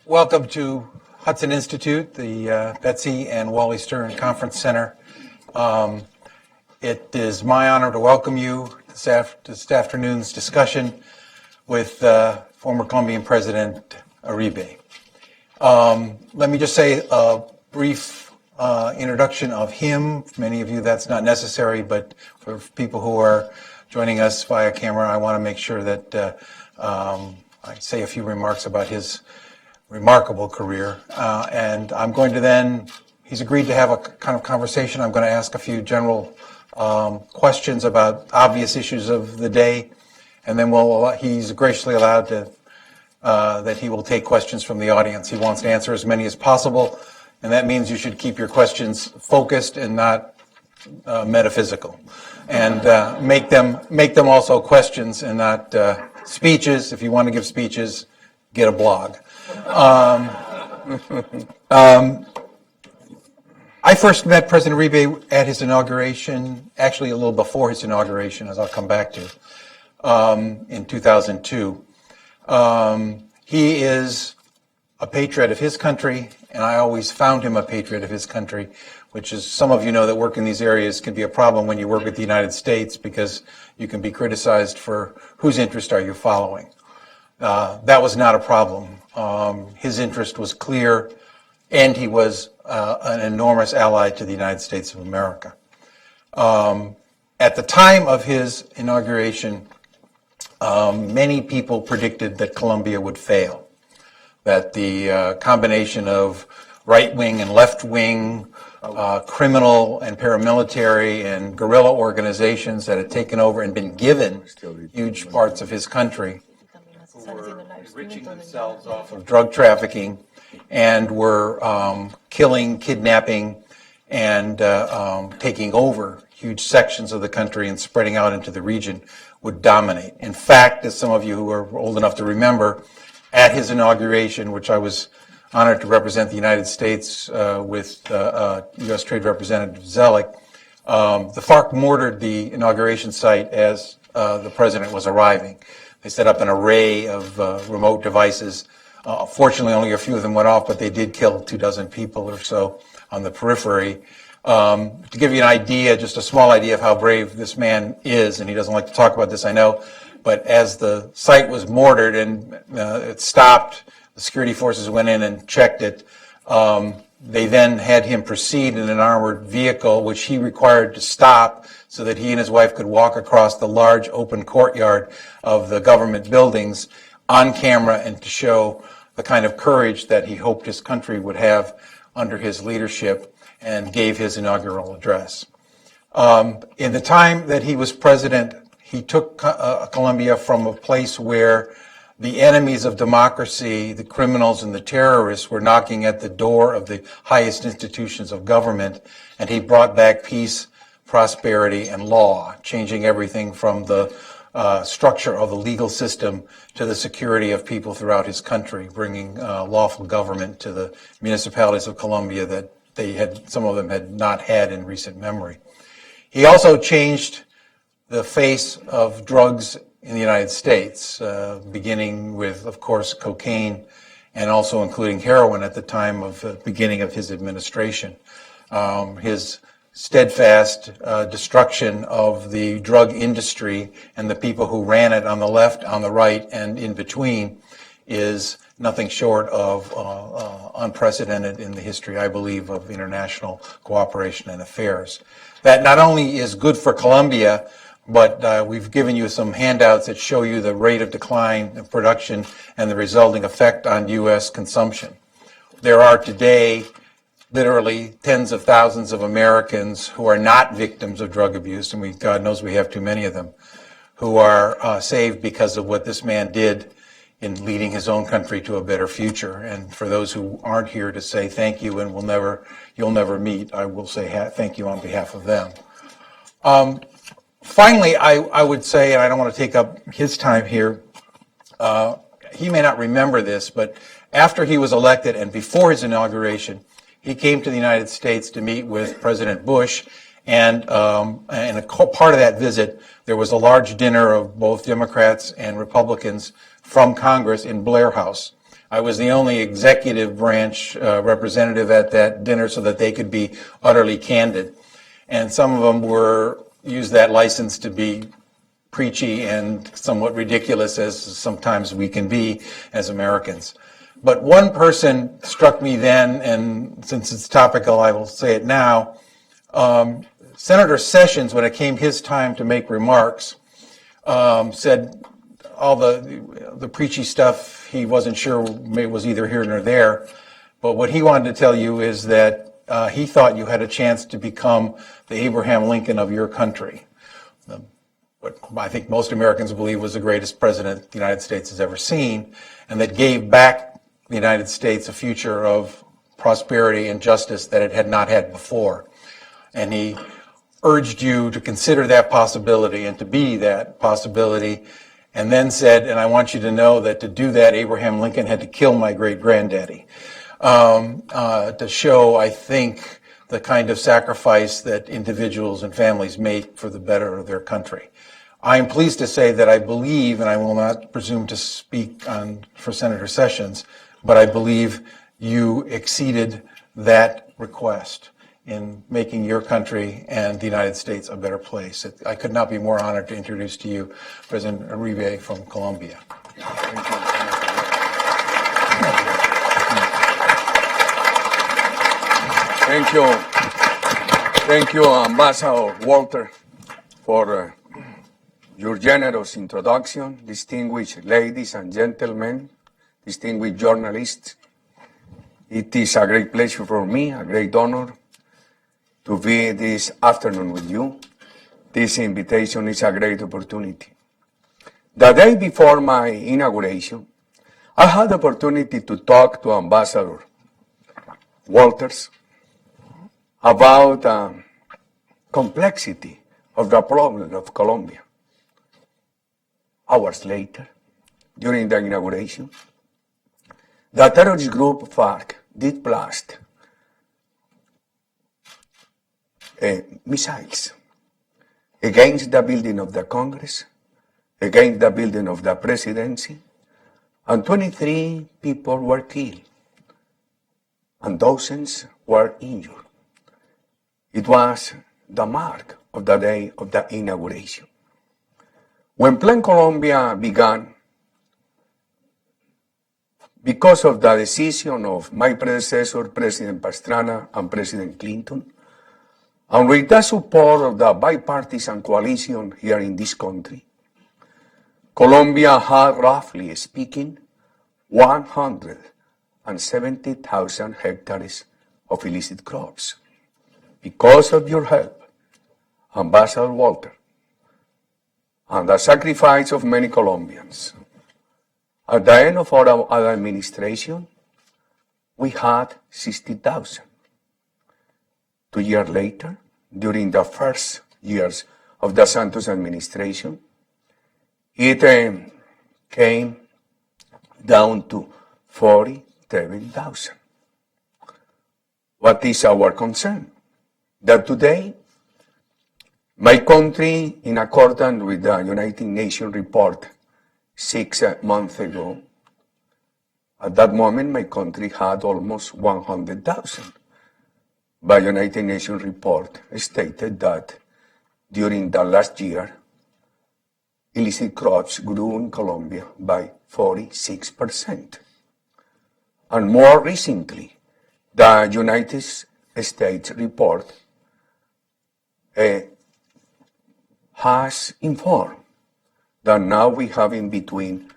Welcome to Hudson Institute, the Betsy and Wally Stern Conference Center. It is my honor to welcome you to this afternoon's discussion with former Colombian President Uribe. Let me just say a brief introduction of him. For many of you, that's not necessary, but for people who are joining us via camera, I want to make sure that I say a few remarks about his remarkable career. And I'm going to then, he's agreed to have a kind of conversation. I'm going to ask a few general questions about obvious issues of the day. And then he's graciously allowed to, that he will take questions from the audience. He wants to answer as many as possible. And that means you should keep your questions focused and not metaphysical. And make them also questions and not speeches. If you want to give speeches, get a blog. I first met President Uribe at his inauguration, actually a little before his inauguration, as I'll come back to, in 2002. He is a patriot of his country, and I always found him a patriot of his country, which is, some of you know that work in these areas can be a problem when you work with the United States because you can be criticized for whose interest are you following. That was not a problem. His interest was clear, and he was an enormous ally to the United States of America. At the time of his inauguration, many people predicted that Colombia would fail, that the combination of right-wing and left-wing criminal and paramilitary and guerrilla organizations that had taken over and been given huge parts of his country were enriching themselves off of drug trafficking and were killing, kidnapping, and taking over huge sections of the country and spreading out into the region would dominate. In fact, as some of you who are old enough to remember, at his inauguration, which I was honored to represent the United States with U.S. Trade Representative Zelig, the FARC mortared the inauguration site as the president was arriving. They set up an array of remote devices. Fortunately, only a few of them went off, but they did kill 24 people or so on the periphery. To give you an idea, just a small idea of how brave this man is, and he doesn't like to talk about this, I know, but as the site was mortared and it stopped, the security forces went in and checked it. They then had him proceed in an armored vehicle, which he required to stop so that he and his wife could walk across the large open courtyard of the government buildings on camera and to show the kind of courage that he hoped his country would have under his leadership, and gave his inaugural address. In the time that he was president, he took Colombia from a place where the enemies of democracy, the criminals and the terrorists, were knocking at the door of the highest institutions of government, and he brought back peace, prosperity, and law, changing everything from the structure of the legal system to the security of people throughout his country, bringing lawful government to the municipalities of Colombia that some of them had not had in recent memory. He also changed the face of drugs in the United States, beginning with, of course, cocaine, and also including heroin at the time of the beginning of his administration. His steadfast destruction of the drug industry and the people who ran it on the left, on the right, and in between is nothing short of unprecedented in the history, I believe, of international cooperation and affairs. That not only is good for Colombia, but we've given you some handouts that show you the rate of decline of production and the resulting effect on U.S. consumption. There are today literally tens of thousands of Americans who are not victims of drug abuse, and God knows we have too many of them, who are saved because of what this man did in leading his own country to a better future. And for those who aren't here to say thank you and you'll never meet, I will say thank you on behalf of them. Finally, I would say, and I don't want to take up his time here, he may not remember this, but after he was elected and before his inauguration, he came to the United States to meet with President Bush, and a part of that visit, there was a large dinner of both Democrats and Republicans from Congress in Blair House. I was the only executive branch representative at that dinner so that they could be utterly candid. And some of them used that license to be preachy and somewhat ridiculous, as sometimes we can be as Americans. But one person struck me then, and since it's topical, I will say it now. Senator Sessions, when it came his time to make remarks, said all the preachy stuff he wasn't sure was either here nor there. But what he wanted to tell you is that he thought you had a chance to become the Abraham Lincoln of your country. What I think most Americans believe was the greatest president the United States has ever seen, and that gave back the United States a future of prosperity and justice that it had not had before. And he urged you to consider that possibility and to be that possibility, and then said, and I want you to know that to do that, Abraham Lincoln had to kill my great-granddaddy, to show, I think, the kind of sacrifice that individuals and families make for the better of their country. I am pleased to say that I believe, and I will not presume to speak for Senator Sessions, but I believe you exceeded that request in making your country and the United States a better place. I could not be more honored to introduce to you President Uribe from Colombia. Thank you. Thank you, Ambassador Walter, for your generous introduction. Distinguished ladies and gentlemen, distinguished journalists, it is a great pleasure for me, a great honor, to be this afternoon with you. This invitation is a great opportunity. The day before my inauguration, I had the opportunity to talk to Ambassador Walters about the complexity of the problem of Colombia. Hours later, during the inauguration, the terrorist group FARC did blast missiles against the building of the Congress, against the building of the presidency, and 23 people were killed, and dozens were injured. It was the mark of the day of the inauguration. When Plan Colombia began, because of the decision of my predecessor, President Pastrana and President Clinton, and with the support of the bipartisan coalition here in this country, Colombia had, roughly speaking, 170,000 hectares of illicit crops. Because of your help, Ambassador Walter, and the sacrifice of many Colombians, at the end of our administration, we had 60,000. 2 years later, during the first years of the Santos administration, it came down to 47,000. What is our concern? That today, my country, in accordance with the United Nations report 6 months ago, at that moment my country had almost 100,000. The United Nations report stated that during the last year, illicit crops grew in Colombia by 46%. And more recently, the United States report has informed that now we have in between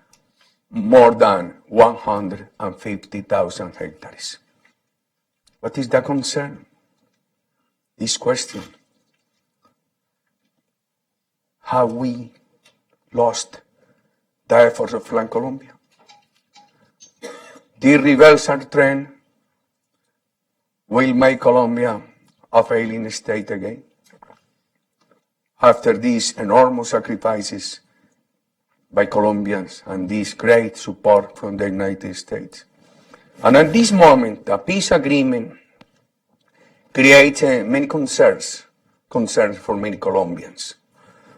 more than 150,000 hectares. What is the concern? This question: have we lost the efforts of Plan Colombia? The reversal trend will make Colombia a failing state again. After these enormous sacrifices by Colombians and this great support from the United States. And at this moment, the peace agreement creates many concerns for many Colombians.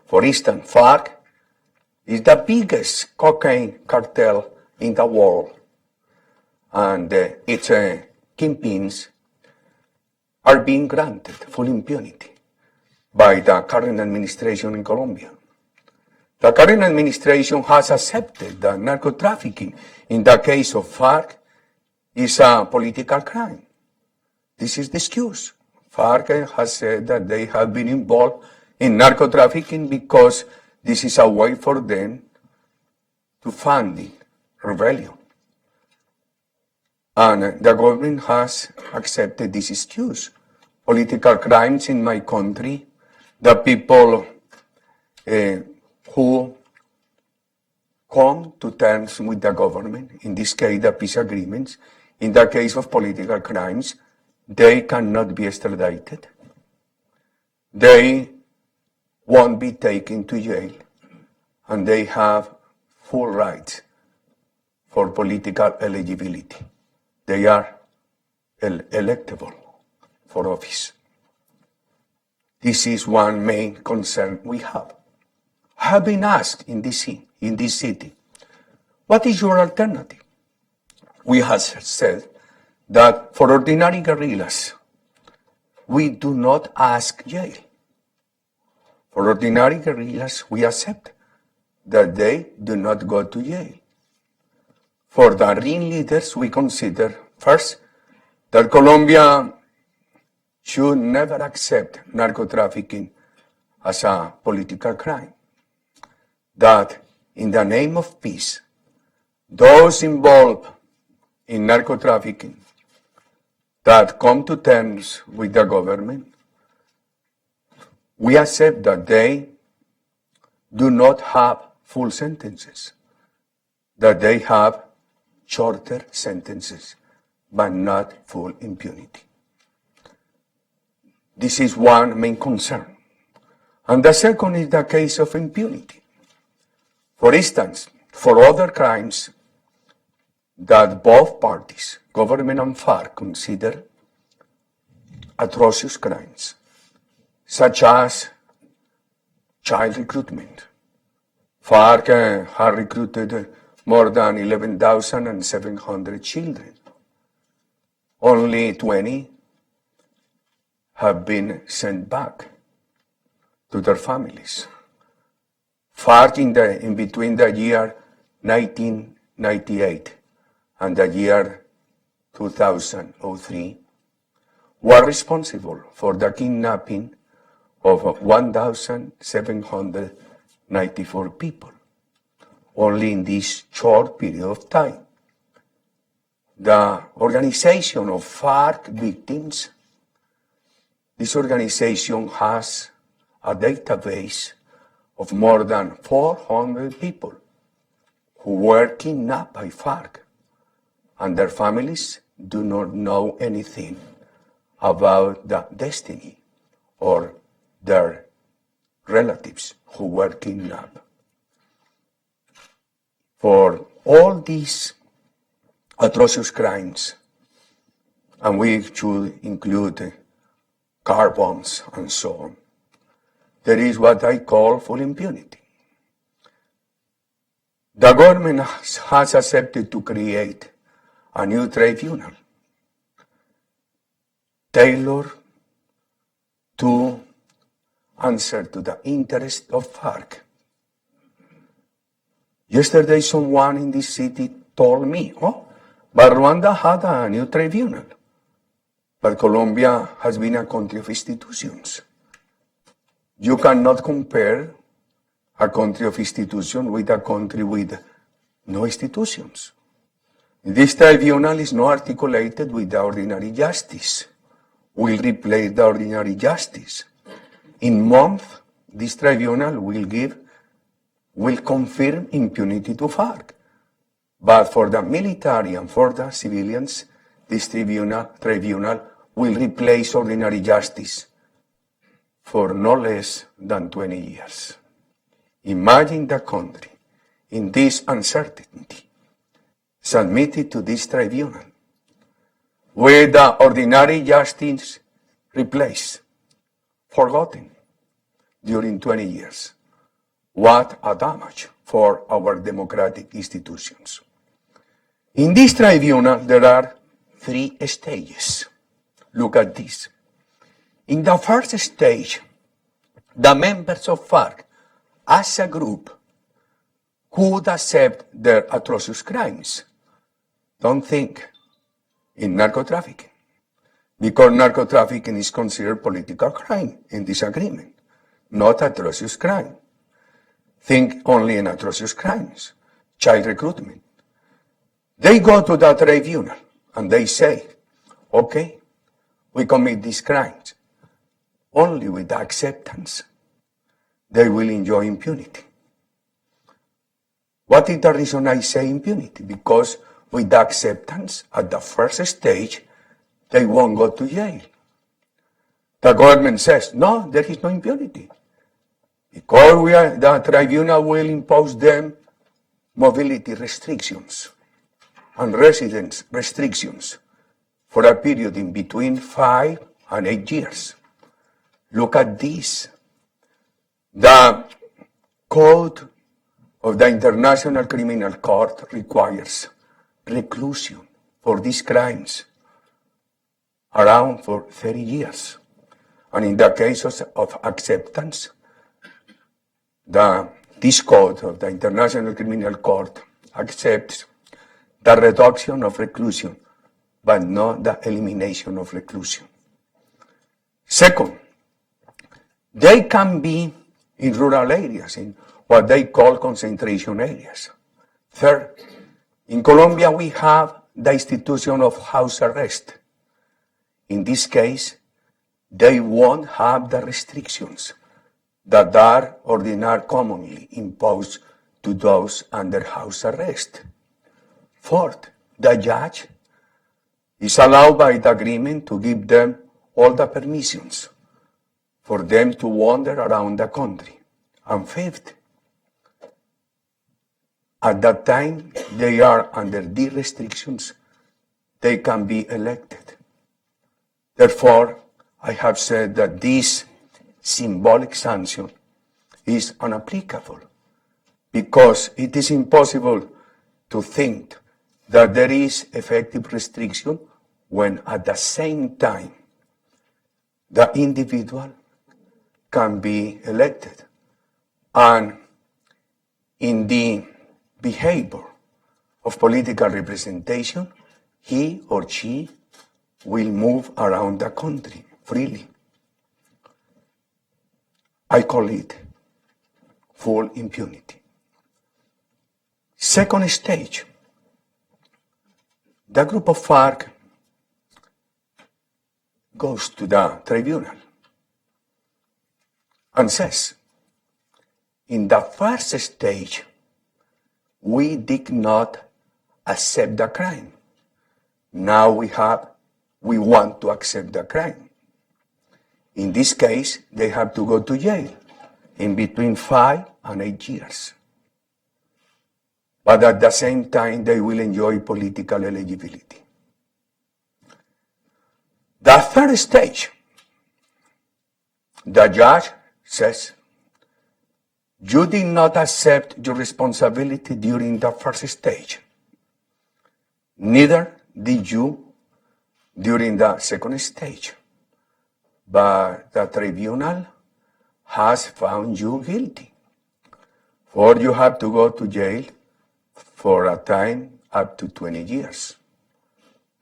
For instance, FARC is the biggest cocaine cartel in the world, and its kingpins are being granted full impunity by the current administration in Colombia. The current administration has accepted that narco-trafficking, in the case of FARC, is a political crime. This is the excuse. FARC has said that they have been involved in narco-trafficking because this is a way for them to fund the rebellion. And the government has accepted this excuse. Political crimes in my country, the people who come to terms with the government, in this case the peace agreements, in the case of political crimes, they cannot be extradited. They won't be taken to jail, and they have full rights for political eligibility. They are electable for office. This is one main concern we have. I have been asked in this city, what is your alternative? We have said that for ordinary guerrillas, we do not ask jail. For ordinary guerrillas, we accept that they do not go to jail. For the ringleaders, we consider, first, that Colombia should never accept narco-trafficking as a political crime. That in the name of peace, those involved in narco-trafficking that come to terms with the government, we accept that they do not have full sentences, that they have shorter sentences, but not full impunity. This is one main concern. And the second is the case of impunity. For instance, for other crimes that both parties, government and FARC, consider atrocious crimes, such as child recruitment. FARC have recruited more than 11,700 children. Only 20 have been sent back to their families. FARC in between the year 1998 and the year 2003 were responsible for the kidnapping of 1,794 people, only in this short period of time. The organization of FARC victims, this organization has a database of more than 400 people who were kidnapped by FARC, and their families do not know anything about the destiny or their relatives who were kidnapped. For all these atrocious crimes, and we should include car bombs and so on, there is what I call full impunity. The government has accepted to create a new tribunal tailored to answer to the interest of FARC. Yesterday, someone in this city told me, but Rwanda had a new tribunal, but Colombia has been a country of institutions. You cannot compare a country of institutions with a country with no institutions. This tribunal is not articulated with the ordinary justice. Will replace the ordinary justice. In months, this tribunal will confirm impunity to FARC. But for the military and for the civilians, this tribunal will replace ordinary justice for no less than 20 years. Imagine the country in this uncertainty, submitted to this tribunal, with the ordinary justice replaced, forgotten during 20 years. What a damage. for our democratic institutions. In this tribunal, there are 3 stages. Look at this. In the first stage, the members of FARC, as a group, could accept their atrocious crimes. Don't think in narco-trafficking, because narco-trafficking is considered political crime in this agreement, not atrocious crime. Think only in atrocious crimes, child recruitment. They go to the tribunal and they say, okay, we commit these crimes. Only with the acceptance, they will enjoy impunity. What is the reason I say impunity? Because with the acceptance at the first stage, they won't go to jail. The government says, no, there is no impunity. Because the tribunal will impose them mobility restrictions and residence restrictions for a period in between 5 and 8 years. Look at this. The Code of the International Criminal Court requires reclusion for these crimes around for 30 years. And in the cases of acceptance, this code of the International Criminal Court accepts the reduction of reclusion, but not the elimination of reclusion. Second, they can be in rural areas, in what they call concentration areas. Third, in Colombia, we have the institution of house arrest. In this case, they won't have the restrictions that are ordinarily commonly imposed to those under house arrest. Fourth, the judge is allowed by the agreement to give them all the permissions for them to wander around the country. And fifth, at that time they are under these restrictions, they can be elected. Therefore, I have said that this symbolic sanction is unapplicable because it is impossible to think that there is effective restriction when at the same time the individual can be elected. And in the behavior of political representation, he or she will move around the country freely. I call it full impunity. Second stage, the group of FARC goes to the tribunal and says, in the first stage, we did not accept the crime. Now we want to accept the crime. In this case, they have to go to jail in between 5 and 8 years. But at the same time, they will enjoy political eligibility. The third stage, the judge says, you did not accept your responsibility during the first stage. Neither did you during the second stage. But the tribunal has found you guilty. For you have to go to jail for a time up to 20 years.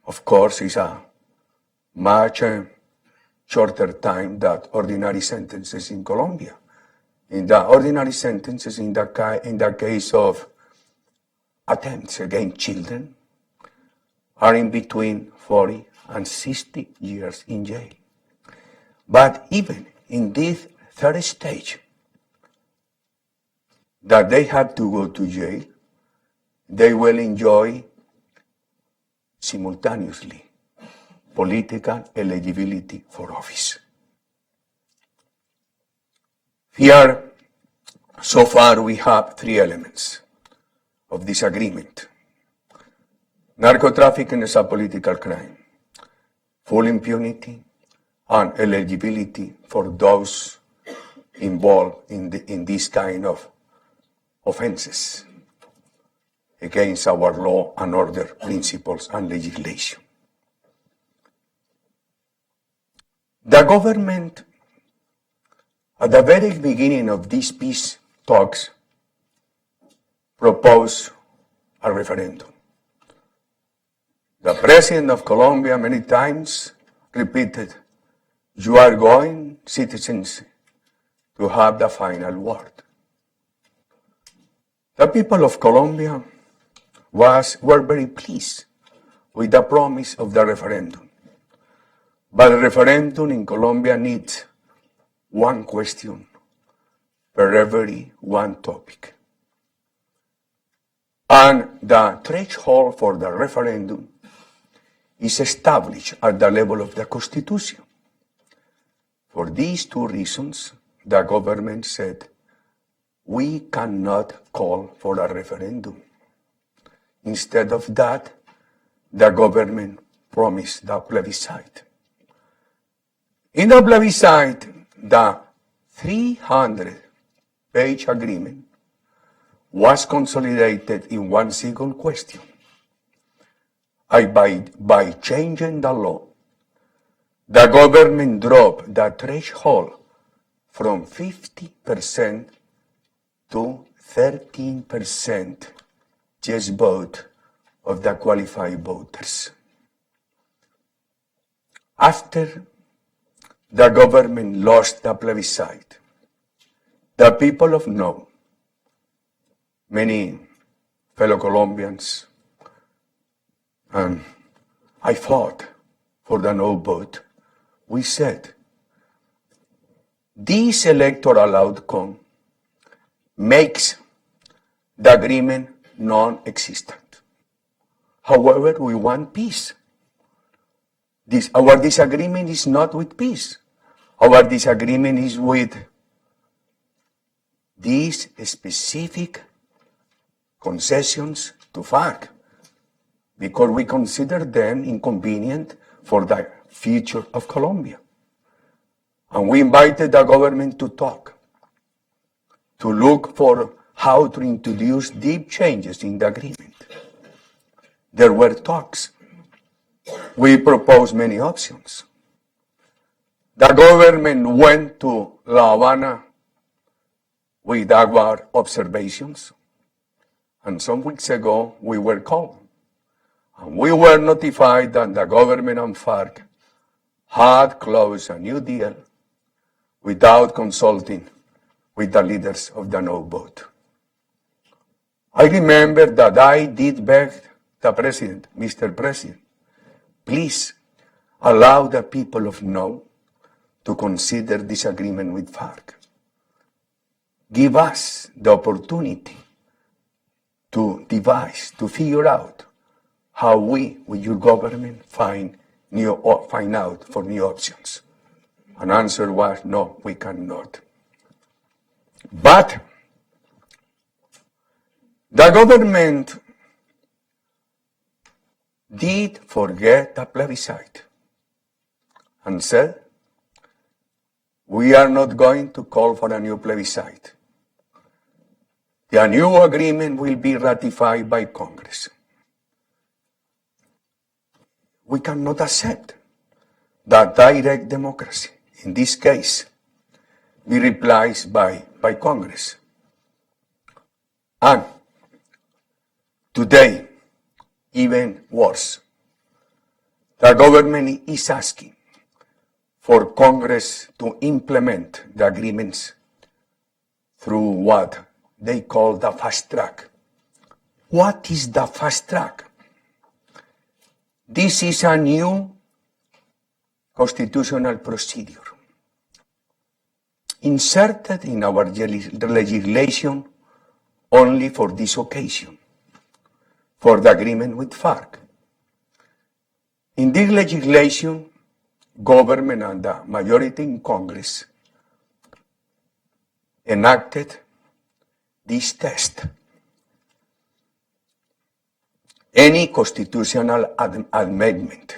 Of course, it's a much shorter time than ordinary sentences in Colombia. In the ordinary sentences, in the case of attempts against children, are in between 40 and 60 years in jail. But even in this third stage, that they have to go to jail, they will enjoy simultaneously political eligibility for office. Here, so far, we have 3 elements of this agreement. Narco-trafficking is a political crime. Full impunity and eligibility for those involved in this kind of offenses against our law and order principles and legislation. The government, at the very beginning of these peace talks, proposed a referendum. The president of Colombia many times repeated, "You are going, citizens, to have the final word." The people of Colombia were very pleased with the promise of the referendum. But a referendum in Colombia needs one question per every one topic. And the threshold for the referendum is established at the level of the Constitution. For these two reasons, the government said, we cannot call for a referendum. Instead of that, the government promised the plebiscite. In the plebiscite, the 300-page agreement was consolidated in one single question. By changing the law, the government dropped the threshold from 50% to 13% yes vote of the qualified voters. After the government lost the plebiscite, the people of no, many fellow Colombians, and I fought for the no vote, we said, this electoral outcome makes the agreement non-existent. However, we want peace. Our disagreement is not with peace. Our disagreement is with these specific concessions to FARC, because we consider them inconvenient for the future of Colombia. And we invited the government to talk, to look for how to introduce deep changes in the agreement. There were talks. We proposed many options. The government went to La Habana with our observations, and some weeks ago we were called. And we were notified that the government and FARC had closed a new deal without consulting with the leaders of the no vote. I remember that I did beg the president, Mr. President, please allow the people of no to consider this agreement with FARC. Give us the opportunity to devise, to figure out how we, with your government, find out for new options. An answer was, no, we cannot. But the government did forget the plebiscite and said, we are not going to call for a new plebiscite. The new agreement will be ratified by Congress. We cannot accept that direct democracy, in this case, be replaced by Congress. And today, even worse, the government is asking for Congress to implement the agreements through what they call the fast track. What is the fast track? This is a new constitutional procedure inserted in our legislation only for this occasion, for the agreement with FARC. In this legislation, government and the majority in Congress enacted this test. Any constitutional amendment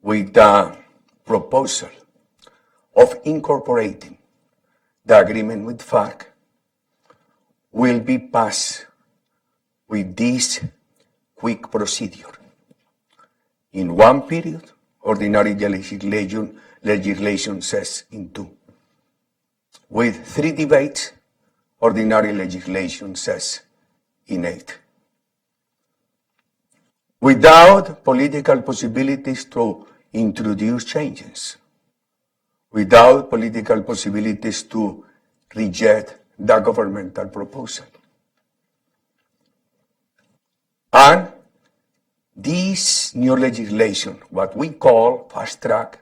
with the proposal of incorporating the agreement with FARC will be passed with this quick procedure. In one period, ordinary legislation says in 2. With 3 debates, ordinary legislation says in 8. Without political possibilities to introduce changes, without political possibilities to reject the governmental proposal. And this new legislation, what we call fast track,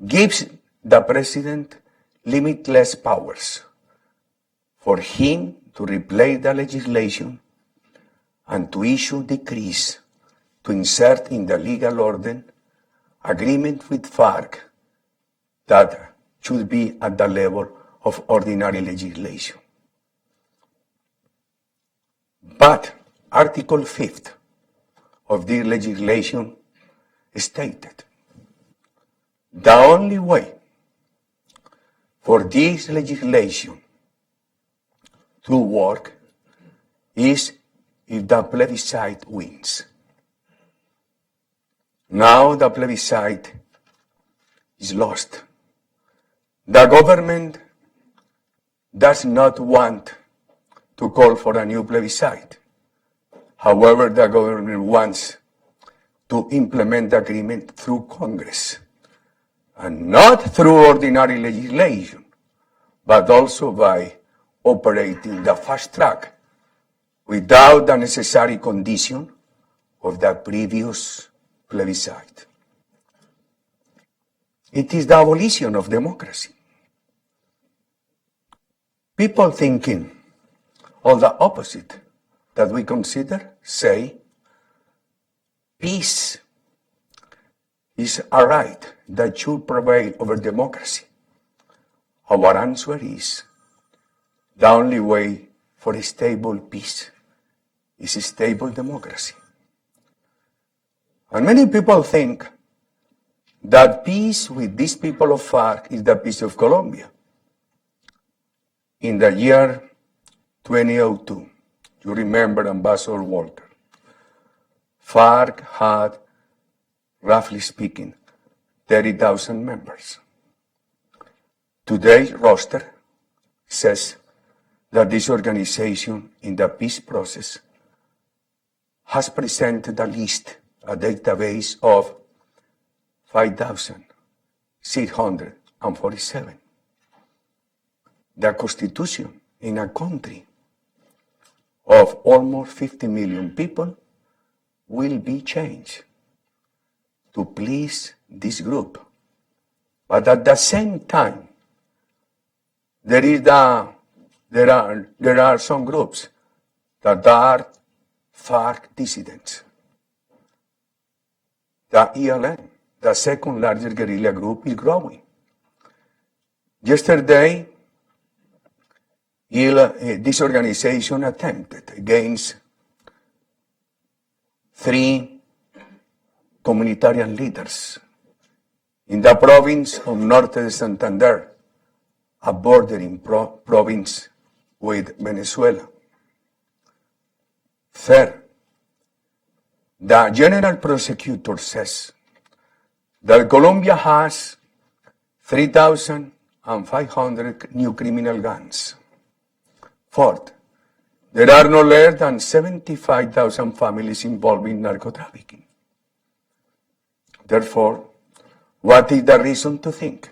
gives the president limitless powers for him to replace the legislation and to issue decrees to insert in the legal order agreement with FARC that should be at the level of ordinary legislation. But Article 5th of this legislation stated the only way for this legislation to work is if the plebiscite wins. Now the plebiscite is lost. The government does not want to call for a new plebiscite. However, the government wants to implement the agreement through Congress, and not through ordinary legislation, but also by operating the fast track without the necessary condition of the previous plebiscite. It is the abolition of democracy. People thinking of the opposite that we consider say peace is a right that should prevail over democracy. Our answer is the only way for a stable peace is a stable democracy. And many people think that peace with these people of FARC is the peace of Colombia. In the year 2002, you remember Ambassador Walter, FARC had, roughly speaking, 30,000 members. Today's roster says that this organization in the peace process has presented a list, a database of 5,647. The constitution in a country of almost 50 million people will be changed to please this group. But at the same time, there are some groups that are FARC dissidents. The ELN, the second largest guerrilla group, is growing. Yesterday, this organization attempted against 3 communitarian leaders in the province of Norte de Santander, a bordering province with Venezuela. Third, the general prosecutor says that Colombia has 3,500 new criminal gangs. Fourth, there are no less than 75,000 families involved in narco-trafficking. Therefore, what is the reason to think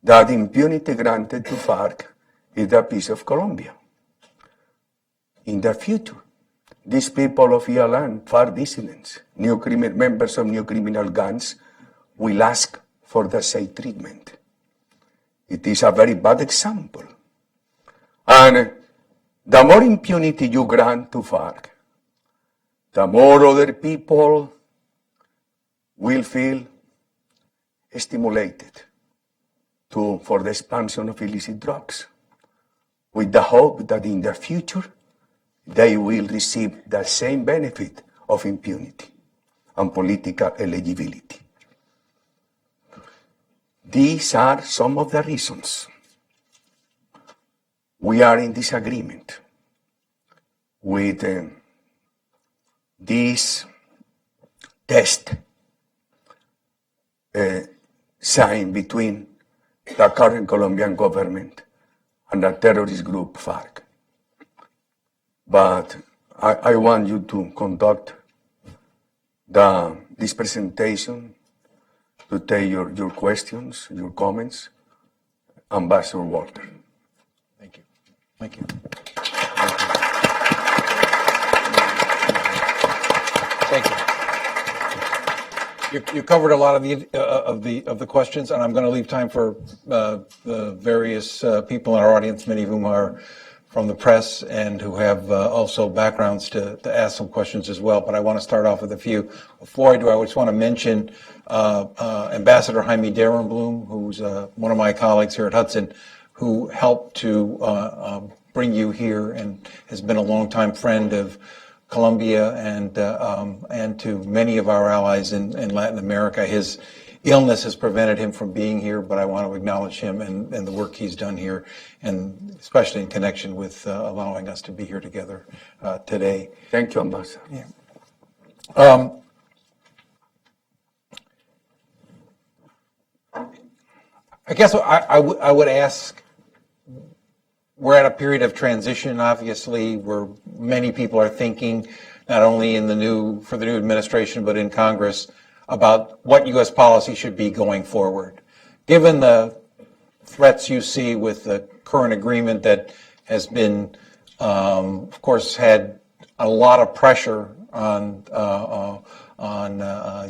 that impunity granted to FARC is the peace of Colombia? In the future, these people of ELN, FARC dissidents, members of new criminal gangs, will ask for the same treatment. It is a very bad example. And the more impunity you grant to FARC, the more other people will feel stimulated for the expansion of illicit drugs, with the hope that in the future they will receive the same benefit of impunity and political eligibility. These are some of the reasons We are in disagreement with this test signed between the current Colombian government and the terrorist group FARC. But I want you to conduct this presentation, to take your questions, your comments. Ambassador Walter. Thank you. Thank you. Thank you. You covered a lot of the questions, and I'm going to leave time for the various people in our audience, many of whom are from the press and who have also backgrounds to ask some questions as well. But I want to start off with a few. Before I do, I just want to mention Ambassador Jaime Derenblum, who's one of my colleagues here at Hudson, who helped to bring you here and has been a longtime friend of Colombia and to many of our allies in Latin America. His illness has prevented him from being here, but I want to acknowledge him and the work he's done here, and especially in connection with allowing us to be here together today. Thank you, Ambassador. Yeah. I guess I would ask, we're at a period of transition, obviously, where many people are thinking, not only for the new administration, but in Congress, about what U.S. policy should be going forward. Given the threats you see with the current agreement that has been, of course, had a lot of pressure on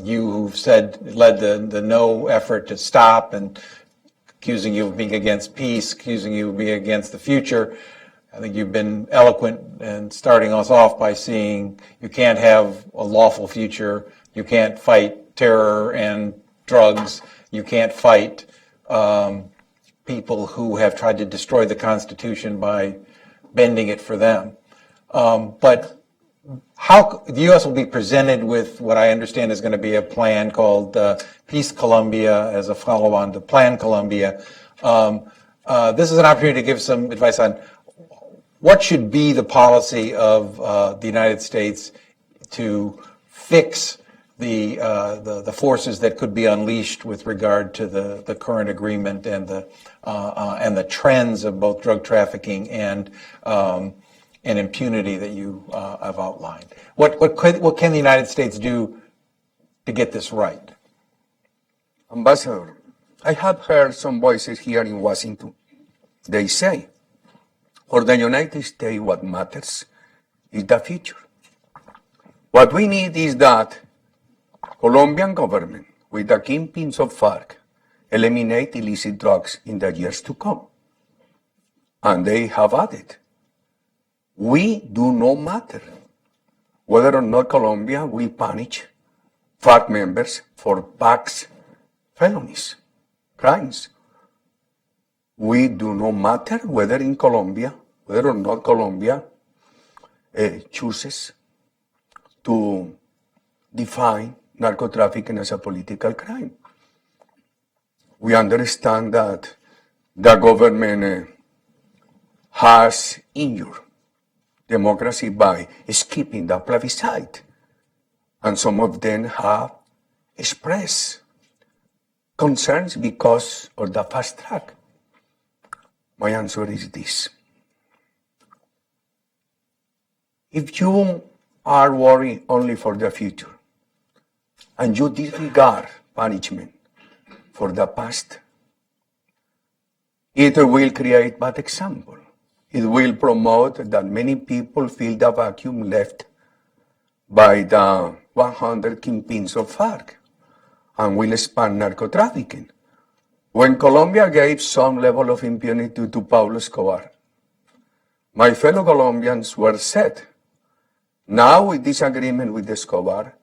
you, who've led the no effort to stop, and accusing you of being against peace, accusing you of being against the future. I think you've been eloquent in starting us off by saying you can't have a lawful future, you can't fight terror and drugs, you can't fight people who have tried to destroy the Constitution by bending it for them. But how the U.S. will be presented with what I understand is going to be a plan called Peace Colombia as a follow-on to Plan Colombia. This is an opportunity to give some advice on what should be the policy of the United States to fix the forces that could be unleashed with regard to the current agreement and the trends of both drug trafficking and impunity that you have outlined. What can the United States do to get this right? Ambassador, I have heard some voices here in Washington. They say, for the United States, what matters is the future. What we need is that Colombian government, with the kingpins of FARC, eliminate illicit drugs in the years to come. And they have added, we do not matter whether or not Colombia will punish FARC members for past felonies, crimes. We do not matter whether or not Colombia chooses to define narco-trafficking as a political crime. We understand that the government has injured democracy by skipping the plebiscite, and some of them have expressed concerns because of the fast track. My answer is this. If you are worried only for the future, and you disregard punishment for the past, it will create bad example. It will promote that many people feel the vacuum left by the 100 kingpins of FARC and will expand narco-trafficking. When Colombia gave some level of impunity to Pablo Escobar, my fellow Colombians were sad. Now, with this agreement with Escobar,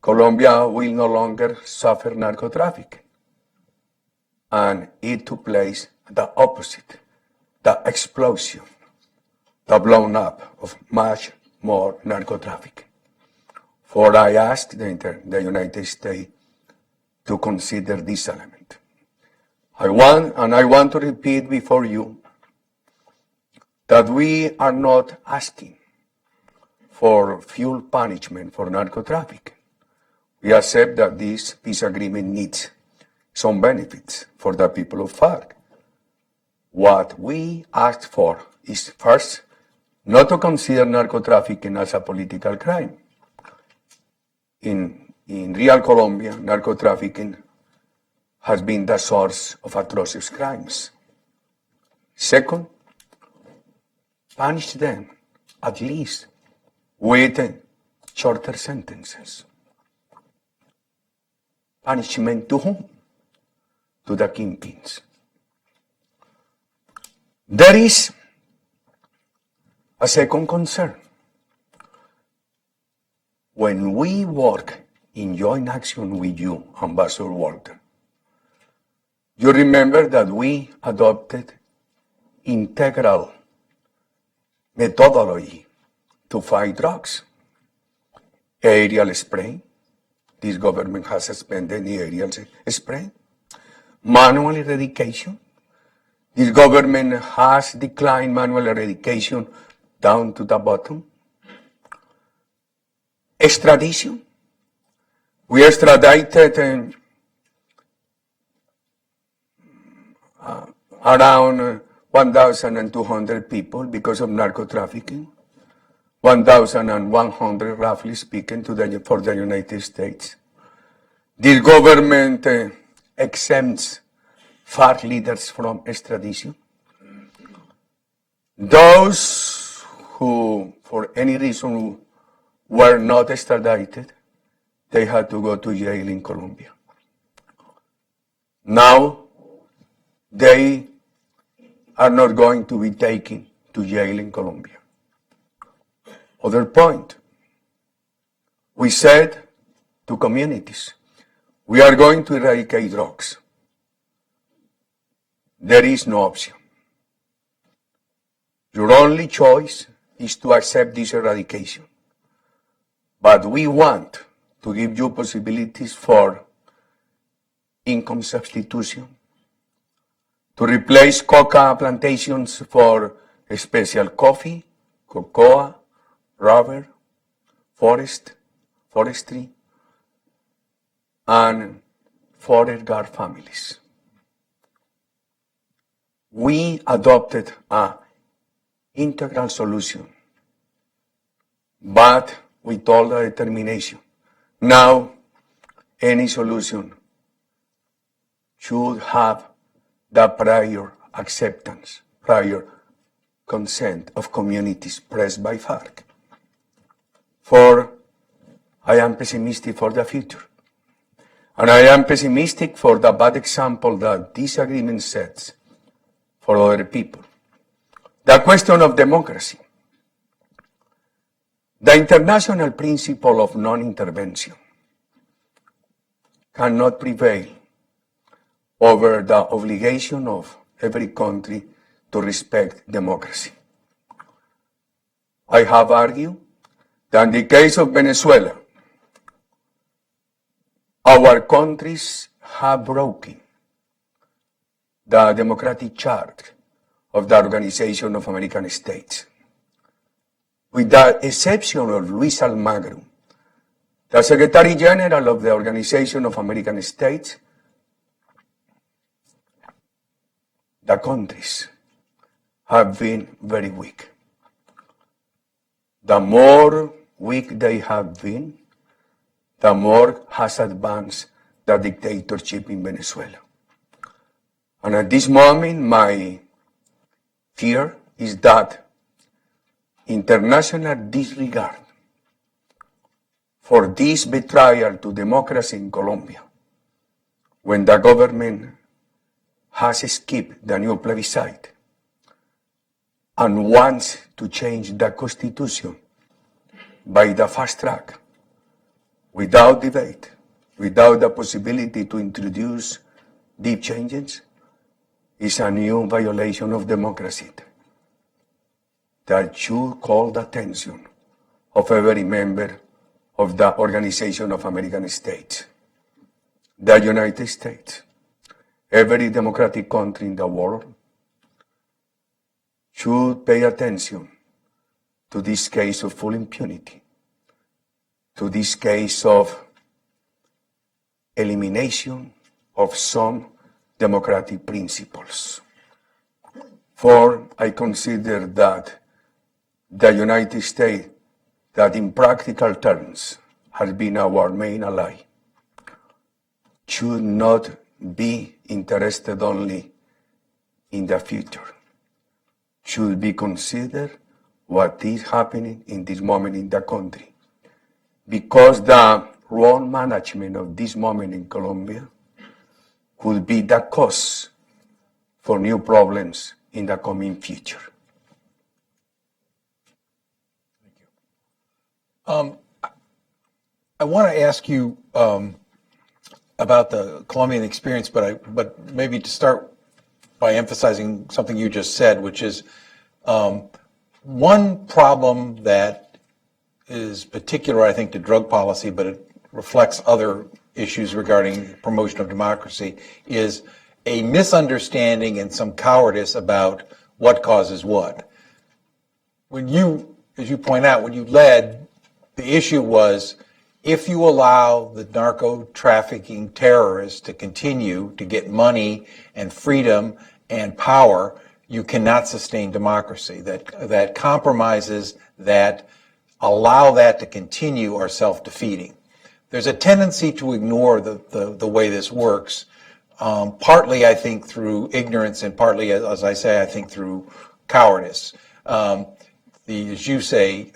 Colombia will no longer suffer narco-trafficking. And it took place the opposite, the explosion, the blown up of much more narco-trafficking. For I asked the United States to consider this element. I want to repeat before you that we are not asking for full punishment for narco-trafficking. We accept that this peace agreement needs some benefits for the people of FARC. What we asked for is first, not to consider narco-trafficking as a political crime. In real Colombia, narco-trafficking has been the source of atrocious crimes. Second, punish them at least with shorter sentences. Punishment to whom? To the kingpins. There is a second concern. When we work in joint action with you, Ambassador Walter, you remember that we adopted integral methodology to fight drugs. Aerial spraying. This government has suspended the aerial spraying. Manual eradication. This government has declined manual eradication down to the bottom. Extradition. We extradited around 1,200 people because of narco-trafficking. 1,100, roughly speaking, for the United States. This government exempts FARC leaders from extradition. Those who, for any reason, were not extradited, they had to go to jail in Colombia. Now, they are not going to be taken to jail in Colombia. Other point, we said to communities, we are going to eradicate drugs. There is no option. Your only choice is to accept this eradication. But we want to give you possibilities for income substitution, to replace coca plantations for special coffee, cocoa, rubber, forestry, and forest guard families. We adopted an integral solution, but with all the determination. Now, any solution should have the prior acceptance, prior consent of communities pressed by FARC. For I am pessimistic for the future. And I am pessimistic for the bad example that this agreement sets for other people. The question of democracy. The international principle of non-intervention cannot prevail over the obligation of every country to respect democracy. I have argued that in the case of Venezuela, our countries have broken the democratic chart of the Organization of American States. With the exception of Luis Almagro, the Secretary General of the Organization of American States, the countries have been very weak. The more weak they have been, the more has advanced the dictatorship in Venezuela. And at this moment, my fear is that international disregard for this betrayal to democracy in Colombia, when the government has skipped the new plebiscite and wants to change the constitution by the fast track, without debate, without the possibility to introduce deep changes, is a new violation of democracy that should call the attention of every member of the Organization of American States, the United States, every democratic country in the world should pay attention to this case of full impunity, to this case of elimination of some democratic principles. For I consider that the United States, that in practical terms has been our main ally, should not be interested only in the future, should be considered what is happening in this moment in the country. Because the wrong management of this moment in Colombia could be the cause for new problems in the coming future. I want to ask you about the Colombian experience, but maybe to start by emphasizing something you just said, which is one problem that is particular, I think, to drug policy, but it reflects other issues regarding promotion of democracy, is a misunderstanding and some cowardice about what causes what. When you, as you point out, when you led, the issue was if you allow the narco trafficking terrorists to continue to get money and freedom and power, you cannot sustain democracy. That compromises that allow that to continue are self-defeating. There's a tendency to ignore the way this works, partly, I think, through ignorance and partly, as I say, I think, through cowardice. As you say,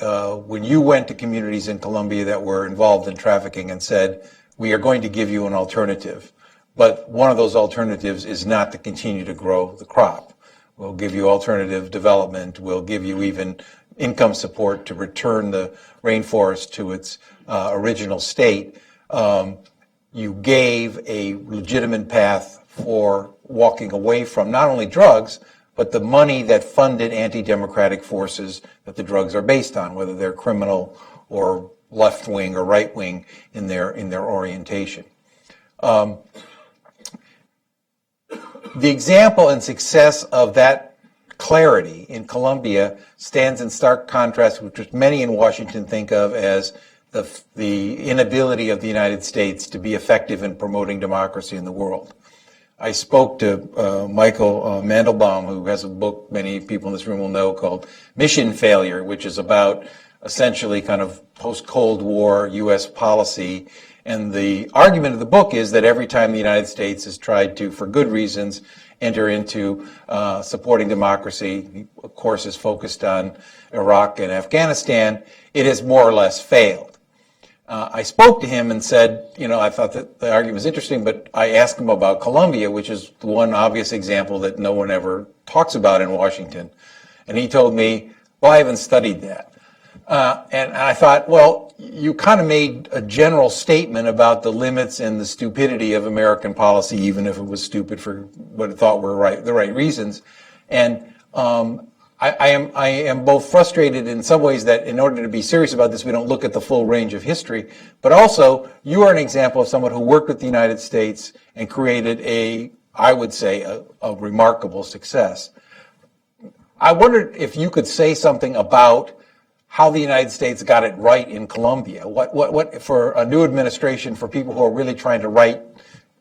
when you went to communities in Colombia that were involved in trafficking and said, we are going to give you an alternative, but one of those alternatives is not to continue to grow the crop. We'll give you alternative development. We'll give you even income support to return the rainforest to its original state. You gave a legitimate path for walking away from not only drugs, but the money that funded anti-democratic forces that the drugs are based on, whether they're criminal or left-wing or right-wing in their orientation. The example and success of that clarity in Colombia stands in stark contrast with what many in Washington think of as the inability of the United States to be effective in promoting democracy in the world. I spoke to Michael Mandelbaum, who has a book many people in this room will know called Mission Failure, which is about essentially kind of post-Cold War U.S. policy. And the argument of the book is that every time the United States has tried to, for good reasons, enter into supporting democracy, of course is focused on Iraq and Afghanistan, it has more or less failed. I spoke to him and said, I thought that the argument was interesting, but I asked him about Colombia, which is the one obvious example that no one ever talks about in Washington. And he told me, well, I haven't studied that. And I thought, well, you kind of made a general statement about the limits and the stupidity of American policy, even if it was stupid for what it thought were the right reasons. And I am both frustrated in some ways that in order to be serious about this, we don't look at the full range of history, but also you are an example of someone who worked with the United States and created I would say, a remarkable success. I wondered if you could say something about how the United States got it right in Colombia. What for a new administration, for people who are really trying to write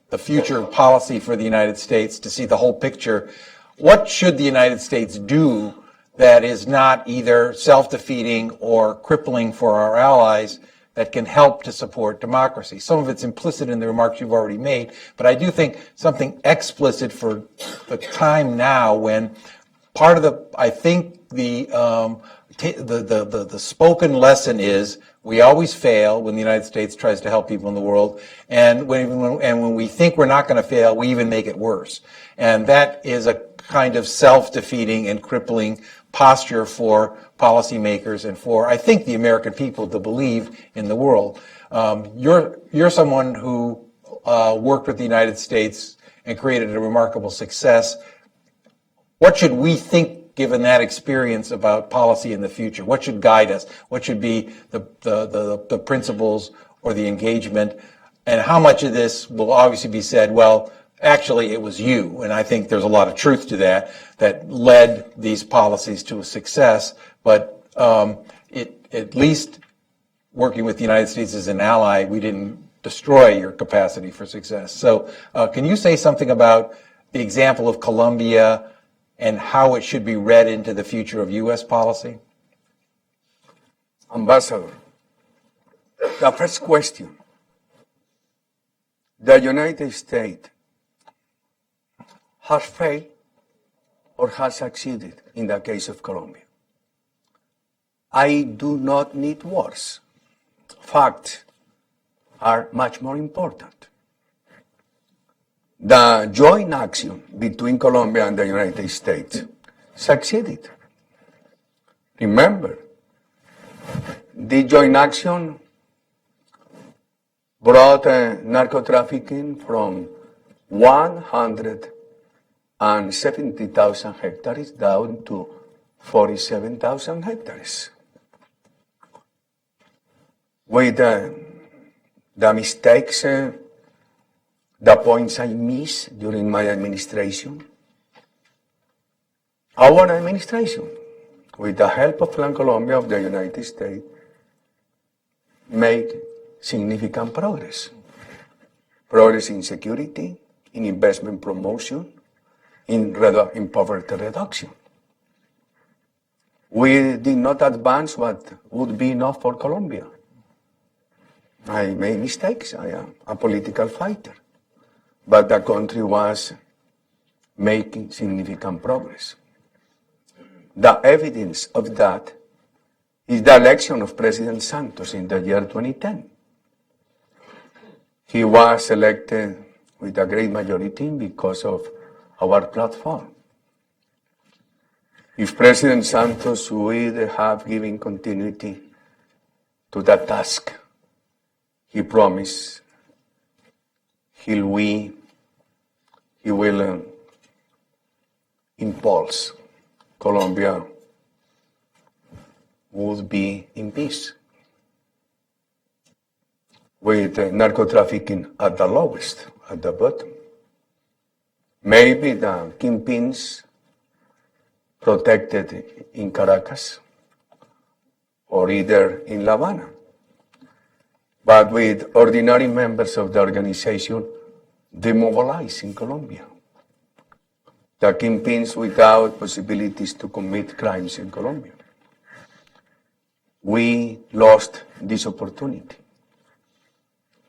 the future policy for the United States, to see the whole picture, what should the United States do that is not either self-defeating or crippling for our allies that can help to support democracy? Some of it's implicit in the remarks you've already made, but I do think something explicit for the time now when part of I think the spoken lesson is we always fail when the United States tries to help people in the world, and when we think we're not going to fail, we even make it worse. And that is a kind of self-defeating and crippling posture for policymakers and for, I think, the American people to believe in the world. You're someone who worked with the United States and created a remarkable success. What should we think, given that experience, about policy in the future? What should guide us? What should be the principles or the engagement? And how much of this will obviously be said, well, actually it was you, and I think there's a lot of truth to that, that led these policies to a success, but at least working with the United States as an ally, we didn't destroy your capacity for success. So can you say something about the example of Colombia and how it should be read into the future of U.S. policy? Ambassador, the first question, the United States has failed or has succeeded in the case of Colombia? I do not need words. Facts are much more important. The joint action between Colombia and the United States succeeded. Remember, the joint action brought narco-trafficking from 170,000 hectares down to 47,000 hectares. With the mistakes, the points I missed during my administration, our administration, with the help of Colombia of the United States, made significant progress. Progress in security, in investment promotion, in poverty reduction. We did not advance what would be enough for Colombia. I made mistakes. I am a political fighter. But the country was making significant progress. The evidence of that is the election of President Santos in the year 2010. He was elected with a great majority because of our platform. If President Santos would have given continuity to the task he promised, he will impulse Colombia would be in peace, with narco-trafficking at the lowest, at the bottom. Maybe the kingpins protected in Caracas or either in La Habana, but with ordinary members of the organization demobilized in Colombia. The kingpins without possibilities to commit crimes in Colombia. We lost this opportunity.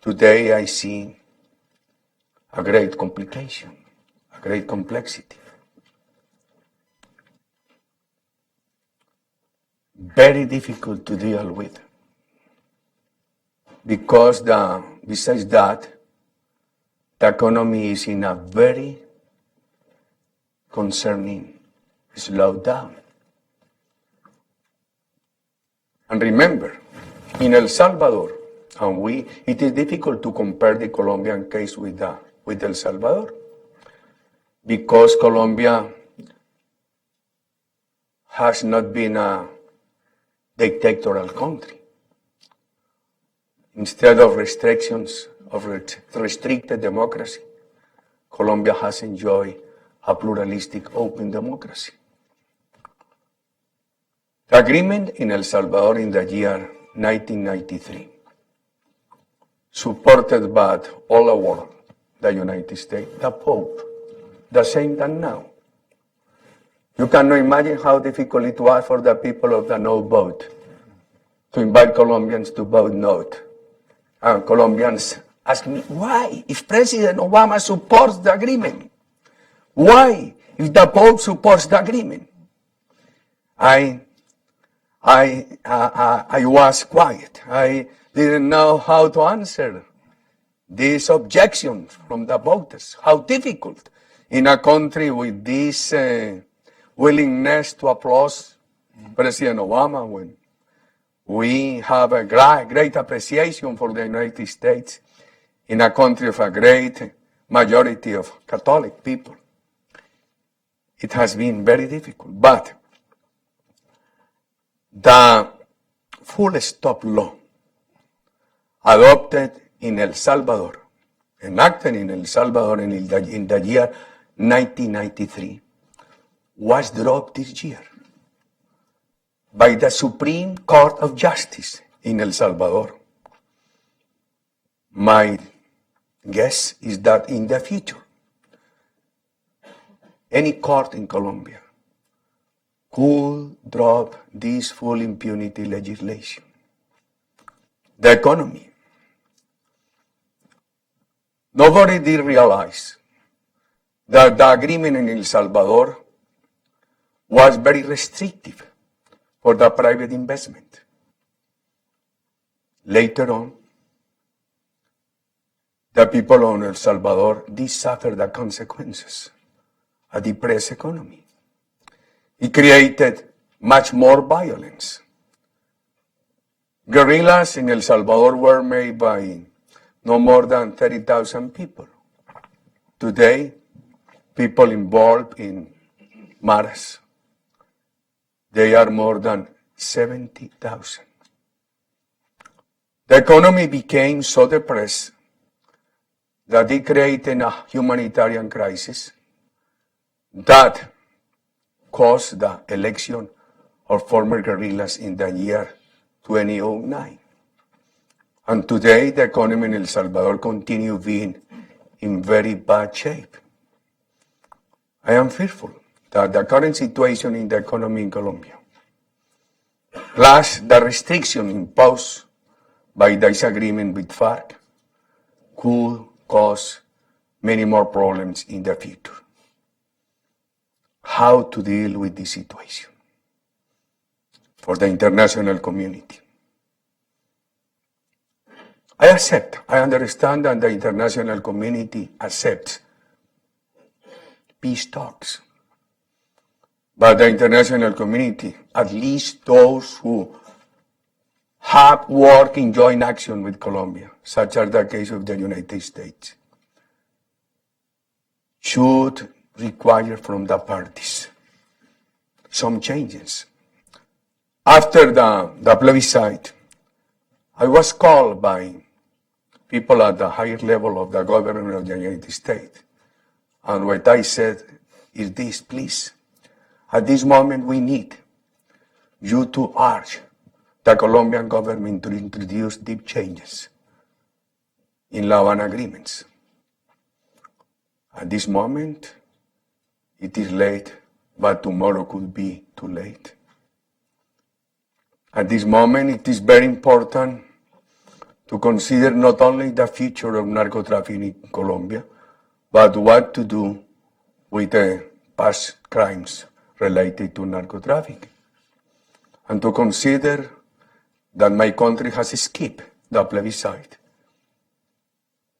Today I see a great complication, a great complexity. Very difficult to deal with. Because besides that, the economy is in a very concerning slowdown. And remember, in El Salvador, it is difficult to compare the Colombian case with El Salvador, because Colombia has not been a dictatorial country. Instead of restrictions, of restricted democracy, Colombia has enjoyed a pluralistic, open democracy. The agreement in El Salvador in the year 1993, supported by all the world, the United States, the Pope, the same than now. You cannot imagine how difficult it was for the people of the no vote to invite Colombians to vote no. And Colombians ask me, why? If President Obama supports the agreement, why? If the Pope supports the agreement? I was quiet. I didn't know how to answer this objection from the voters. How difficult in a country with this willingness to applaud President Obama, when we have a great appreciation for the United States in a country of a great majority of Catholic people. It has been very difficult, but the full stop law adopted in El Salvador enacted in El Salvador in the year 1993 was dropped this year by the Supreme Court of Justice in El Salvador. My guess is that in the future, any court in Colombia could drop this full impunity legislation. The economy. Nobody did realize that the agreement in El Salvador was very restrictive for the private investment. Later on, the people of El Salvador did suffer the consequences, a depressed economy. It created much more violence. Guerrillas in El Salvador were made by no more than 30,000 people. Today, people involved in maras, they are more than 70,000. The economy became so depressed that it created a humanitarian crisis that caused the election of former guerrillas in the year 2009. And today, the economy in El Salvador continues being in very bad shape. I am fearful that the current situation in the economy in Colombia, plus the restriction imposed by this agreement with FARC, could cause many more problems in the future. How to deal with this situation for the international community? I understand that the international community accepts peace talks. But the international community, at least those who have worked in joint action with Colombia, such as the case of the United States, should require from the parties some changes. After the plebiscite, I was called by people at the higher level of the government of the United States. And what I said is this: please, at this moment we need you to urge the Colombian government to introduce deep changes in La Habana agreements. At this moment, it is late, but tomorrow could be too late. At this moment, it is very important to consider not only the future of narco-trafficking in Colombia, but what to do with the past crimes related to narco-trafficking. And to consider that my country has skipped the plebiscite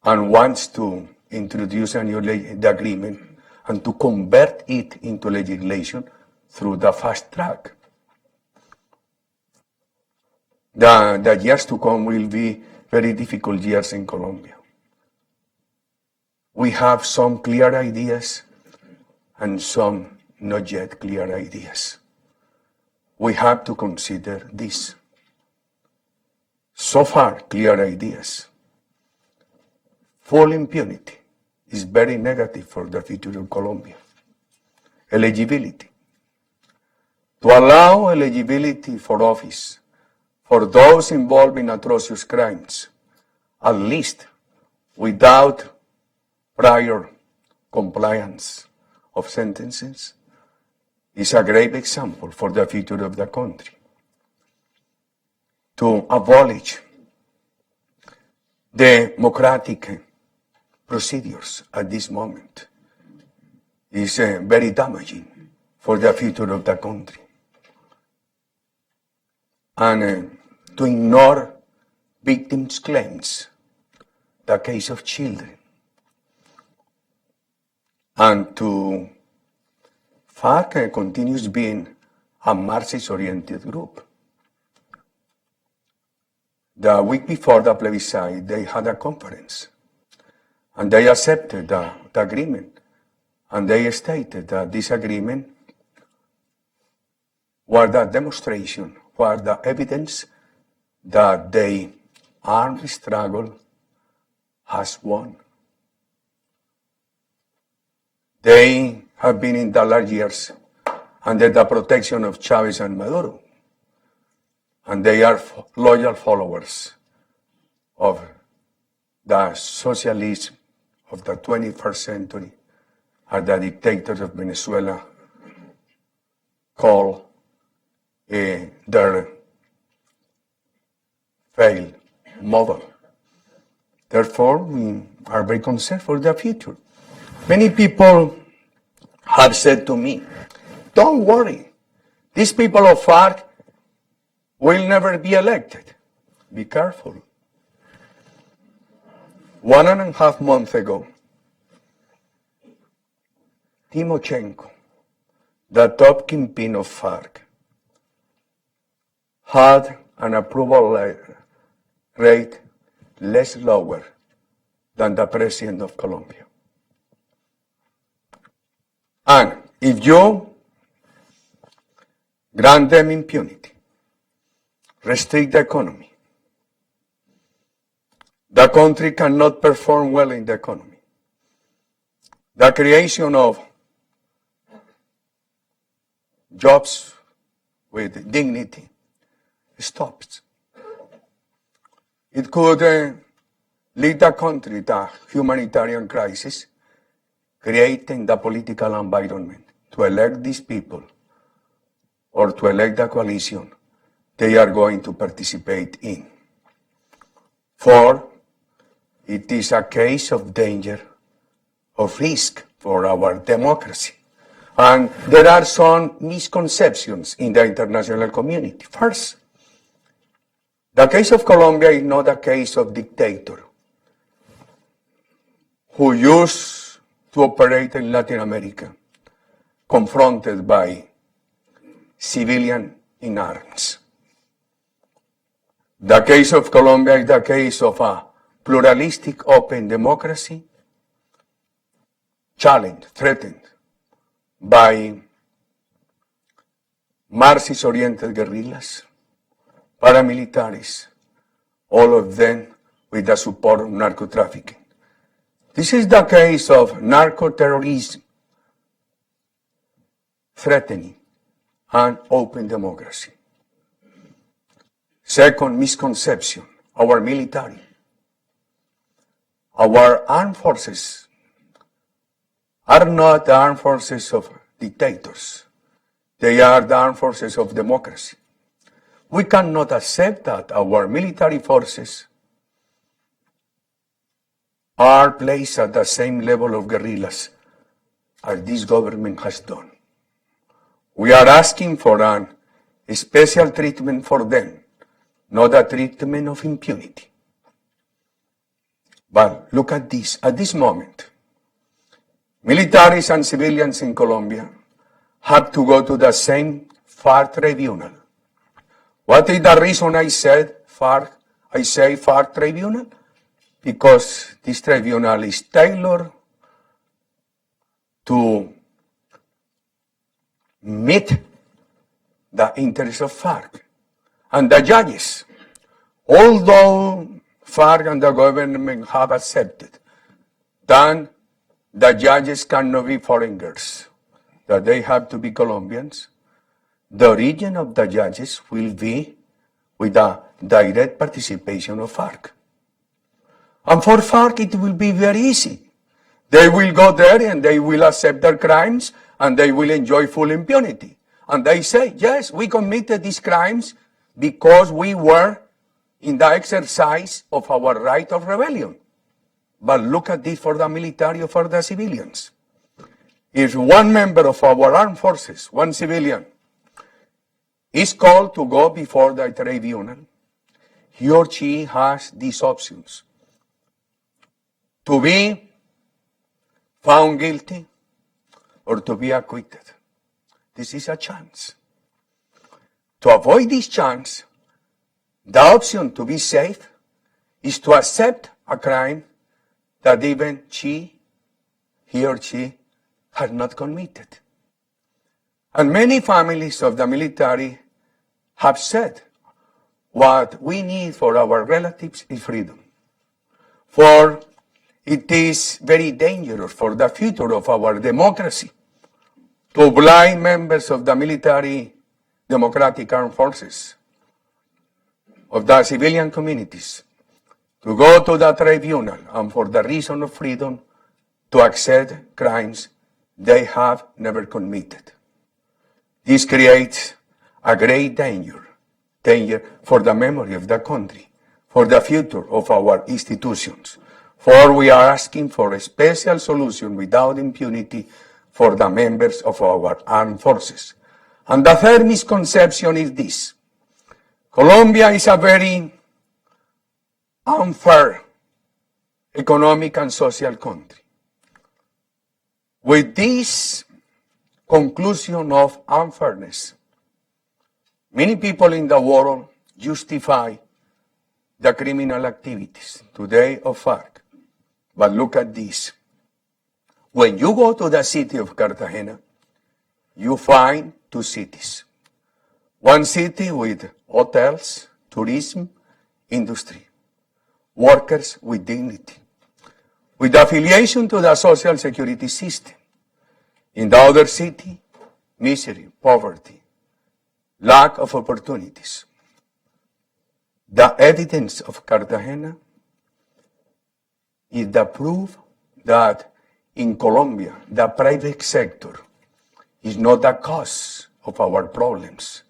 and wants to introduce a new agreement and to convert it into legislation through the fast track. The years to come will be very difficult years in Colombia. We have some clear ideas and some not yet clear ideas. We have to consider this. So far, clear ideas. Full impunity is very negative for the future of Colombia. Eligibility. To allow eligibility for office for those involved in atrocious crimes, at least without prior compliance of sentences, is a great example for the future of the country. To abolish democratic procedures at this moment is very damaging for the future of the country. And to ignore victims' claims, the case of children, and to FARC continues being a Marxist-oriented group. The week before the plebiscite, they had a conference, and they accepted the agreement, and they stated that this agreement was the demonstration, was the evidence that the armed struggle has won They have been in the last years under the protection of Chavez and Maduro. And they are loyal followers of the socialism of the 21st century, and the dictators of Venezuela call their failed model. Therefore, we are very concerned for the future. Many people have said to me, don't worry, these people of FARC will never be elected. Be careful. 1.5 months ago, Timochenko, the top kingpin of FARC, had an approval rate less lower than the president of Colombia. And if you grant them impunity, restrict the economy, the country cannot perform well in the economy. The creation of jobs with dignity stops. It could lead the country to humanitarian crisis, creating the political environment to elect these people or to elect the coalition they are going to participate in. For it is a case of danger, of risk for our democracy. And there are some misconceptions in the international community. First, the case of Colombia is not a case of dictator who used to operate in Latin America, confronted by civilian in arms. The case of Colombia is the case of a pluralistic, open democracy, challenged, threatened by Marxist-oriented guerrillas, paramilitaries, all of them with the support of narco-trafficking. This is the case of narco-terrorism threatening an open democracy. Second misconception, our military. Our armed forces are not the armed forces of dictators. They are the armed forces of democracy. We cannot accept that our military forces are placed at the same level of guerrillas as this government has done. We are asking for a special treatment for them, not a treatment of impunity. But look at this. At this moment, militaries and civilians in Colombia have to go to the same FARC tribunal. What is the reason I say FARC tribunal? Because this tribunal is tailored to meet the interests of FARC and the judges. Although FARC and the government have accepted that the judges cannot be foreigners, that they have to be Colombians, the origin of the judges will be with the direct participation of FARC. And for FARC, it will be very easy. They will go there and they will accept their crimes and they will enjoy full impunity. And they say, yes, we committed these crimes because we were in the exercise of our right of rebellion. But look at this for the military or for the civilians. If one member of our armed forces, one civilian, is called to go before the tribunal, he or she has these options: to be found guilty or to be acquitted. This is a chance. To avoid this chance, the option to be safe is to accept a crime that even he or she had not committed. And many families of the military have said, what we need for our relatives is freedom. For it is very dangerous for the future of our democracy to blind members of the military democratic armed forces, of the civilian communities, to go to the tribunal and for the reason of freedom to accept crimes they have never committed. This creates a great danger for the memory of the country, for the future of our institutions. For we are asking for a special solution without impunity for the members of our armed forces. And the third misconception is this: Colombia is a very unfair economic and social country. With this conclusion of unfairness, many people in the world justify the criminal activities today of FARC. But look at this. When you go to the city of Cartagena, you find two cities. One city with hotels, tourism, industry, workers with dignity, with affiliation to the social security system. In the other city, misery, poverty, lack of opportunities. The evidence of Cartagena is the proof that in Colombia, the private sector is not the cause of our problems.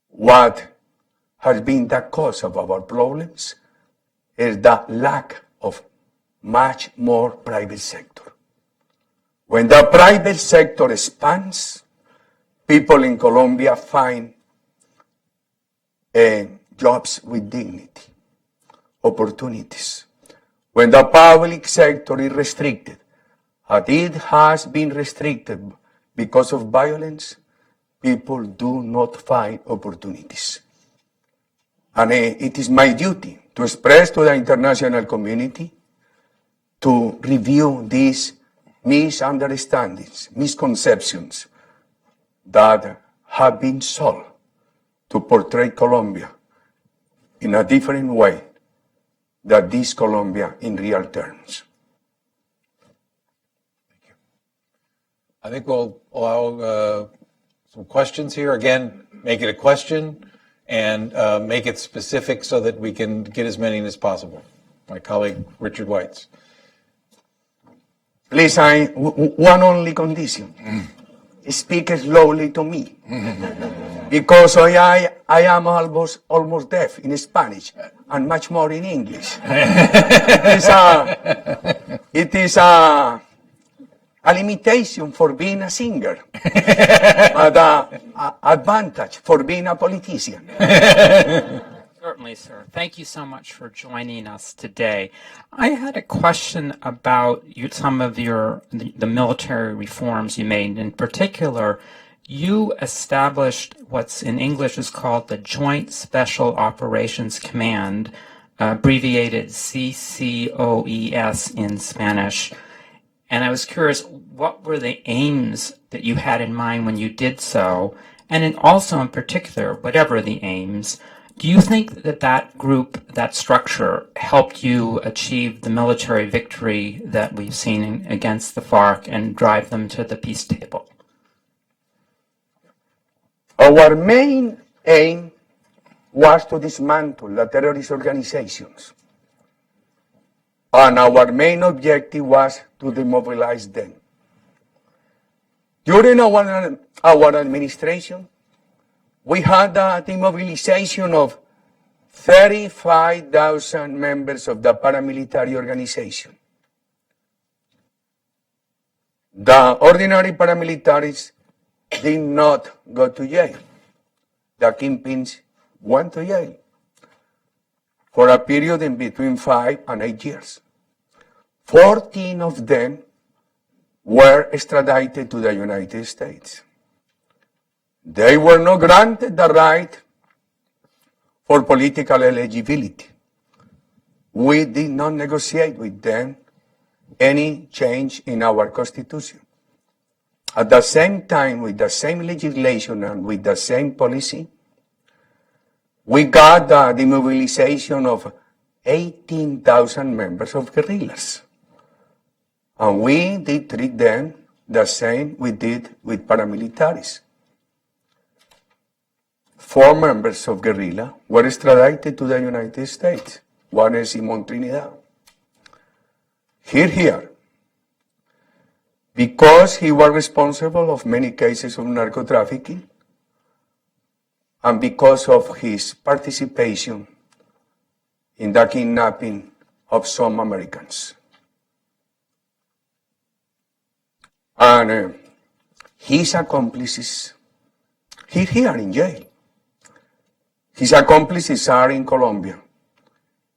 What has been the cause of our problems is the lack of much more private sector. When the private sector expands, people in Colombia find jobs with dignity, opportunities. When the public sector is restricted, and it has been restricted because of violence, people do not find opportunities. And it is my duty to express to the international community to review these misunderstandings, misconceptions that have been sold to portray Colombia in a different way than this Colombia in real terms. Thank you. I think we'll allow some questions here. Again, make it a question and make it specific so that we can get as many as possible. My colleague, Richard Weitz. Please, one only condition. Speak slowly to me. Because I am almost deaf in Spanish and much more in English. It is a limitation for being a singer, but an advantage for being a politician. Certainly, sir. Thank you so much for joining us today. I had a question about some of the military reforms you made. In particular, you established what's in English is called the Joint Special Operations Command, abbreviated CCOES in Spanish. And I was curious, what were the aims that you had in mind when you did so? And also in particular, whatever the aims, do you think that group, that structure, helped you achieve the military victory that we've seen against the FARC and drive them to the peace table? Our main aim was to dismantle the terrorist organizations. And our main objective was to demobilize them. During our administration, we had the demobilization of 35,000 members of the paramilitary organization. The ordinary paramilitaries did not go to jail. The kingpins went to jail for a period in between 5 and 8 years. 14 of them were extradited to the United States. They were not granted the right for political eligibility. We did not negotiate with them any change in our constitution. At the same time, with the same legislation and with the same policy, we got the demobilization of 18,000 members of guerrillas. And we did treat them the same we did with paramilitaries. 4 members of guerrilla were extradited to the United States. One is Simon Trinidad. Here, because he was responsible of many cases of narco trafficking, and because of his participation in the kidnapping of some Americans. And his accomplices, he's here in jail. His accomplices are in Colombia,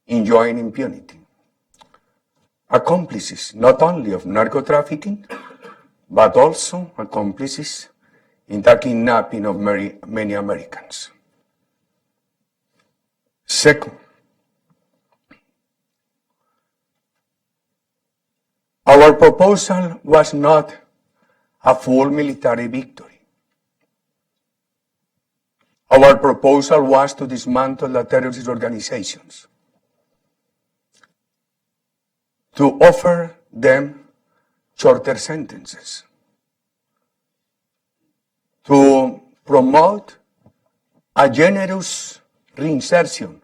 enjoying impunity. Accomplices not only of narco trafficking, but also accomplices in the kidnapping of many Americans. Second, our proposal was not a full military victory. Our proposal was to dismantle the terrorist organizations, to offer them shorter sentences, to promote a generous reinsertion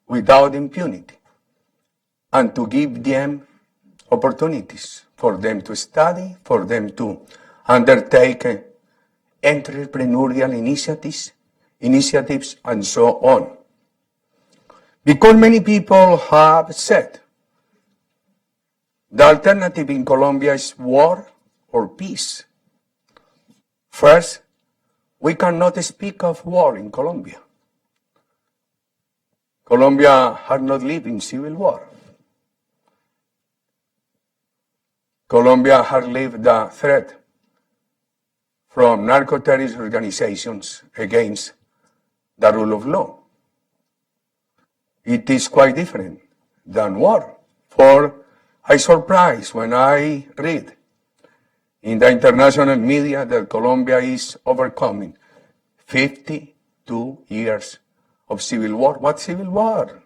without impunity, and to give them opportunities for them to study, for them to undertake entrepreneurial initiatives, and so on. Because many people have said the alternative in Colombia is war or peace. First, we cannot speak of war in Colombia. Colombia has not lived in civil war. Colombia has lived the threat from narco-terrorist organizations against the rule of law. It is quite different than war. For I surprised when I read in the international media that Colombia is overcoming 52 years of civil war. What civil war?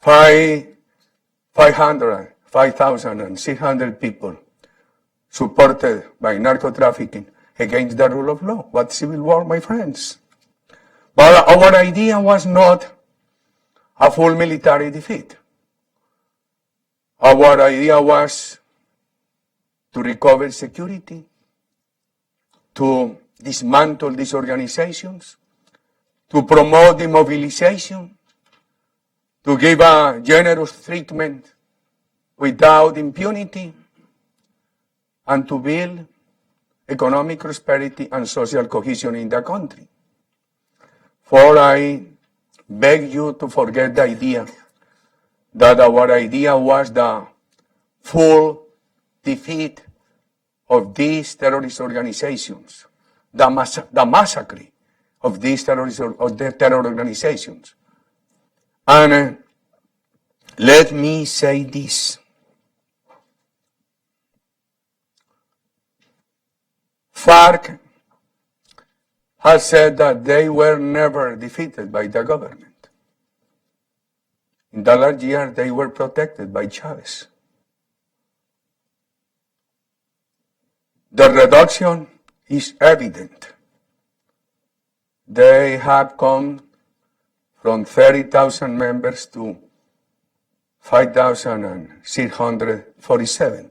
5,600 people supported by narco trafficking against the rule of law. What civil war, my friends? But our idea was not a full military defeat. Our idea was to recover security, to dismantle these organizations, to promote demobilization, to give a generous treatment without impunity, and to build economic prosperity and social cohesion in the country. For I beg you to forget the idea that our idea was the full defeat of these terrorist organizations, the massacre of these terror organizations. And let me say this. FARC has said that they were never defeated by the government. In the last year, they were protected by Chavez. The reduction is evident. They have come from 30,000 members to 5,647.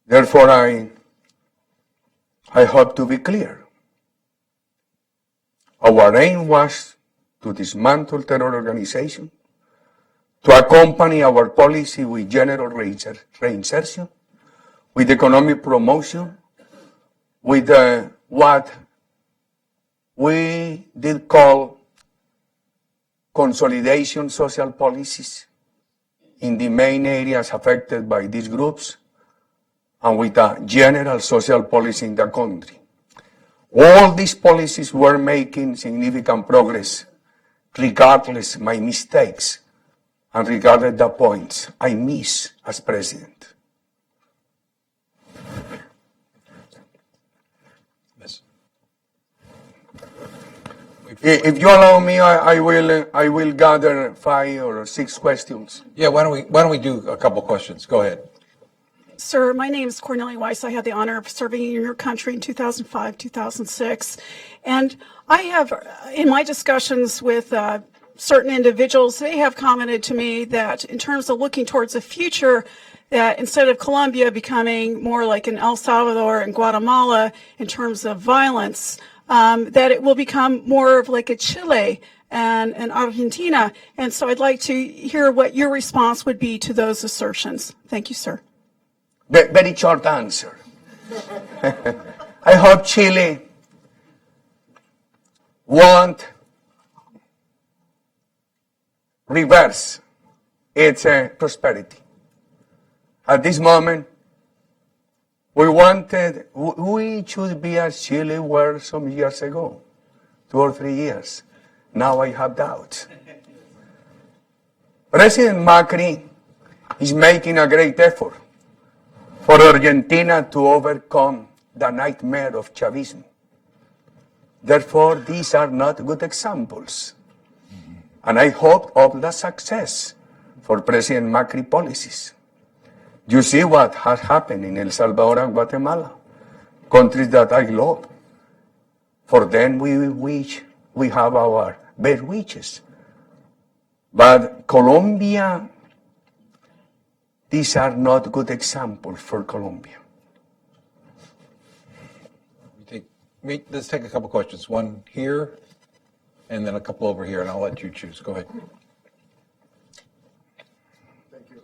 Therefore, I hope to be clear. Our aim was to dismantle terror organizations, to accompany our policy with general reinsertion, with economic promotion, with what we did call consolidation social policies in the main areas affected by these groups, and with a general social policy in the country. All these policies were making significant progress, regardless my mistakes and regardless the points I miss as president. Yes. If you allow me, I will gather 5 or 6 questions. Yeah, why don't we do a couple questions? Go ahead. Sir, my name is Cornelia Weiss. I had the honor of serving in your country in 2005, 2006. And I have, in my discussions with certain individuals, they have commented to me that in terms of looking towards the future, that instead of Colombia becoming more like an El Salvador and Guatemala in terms of violence, that it will become more of like a Chile and Argentina. And so I'd like to hear what your response would be to those assertions. Thank you, sir. Very short answer. I hope Chile won't reverse its prosperity. At this moment, we should be as Chile were some years ago, 2 or 3 years. Now I have doubts. President Macri is making a great effort for Argentina to overcome the nightmare of Chavismo. Therefore, these are not good examples. And I hope of the success for President Macri policies. You see what has happened in El Salvador and Guatemala, countries that I love. For them, we have our best wishes. But Colombia, these are not good examples for Colombia. Let's take a couple questions. One here, and then a couple over here, and I'll let you choose. Go ahead. Thank you.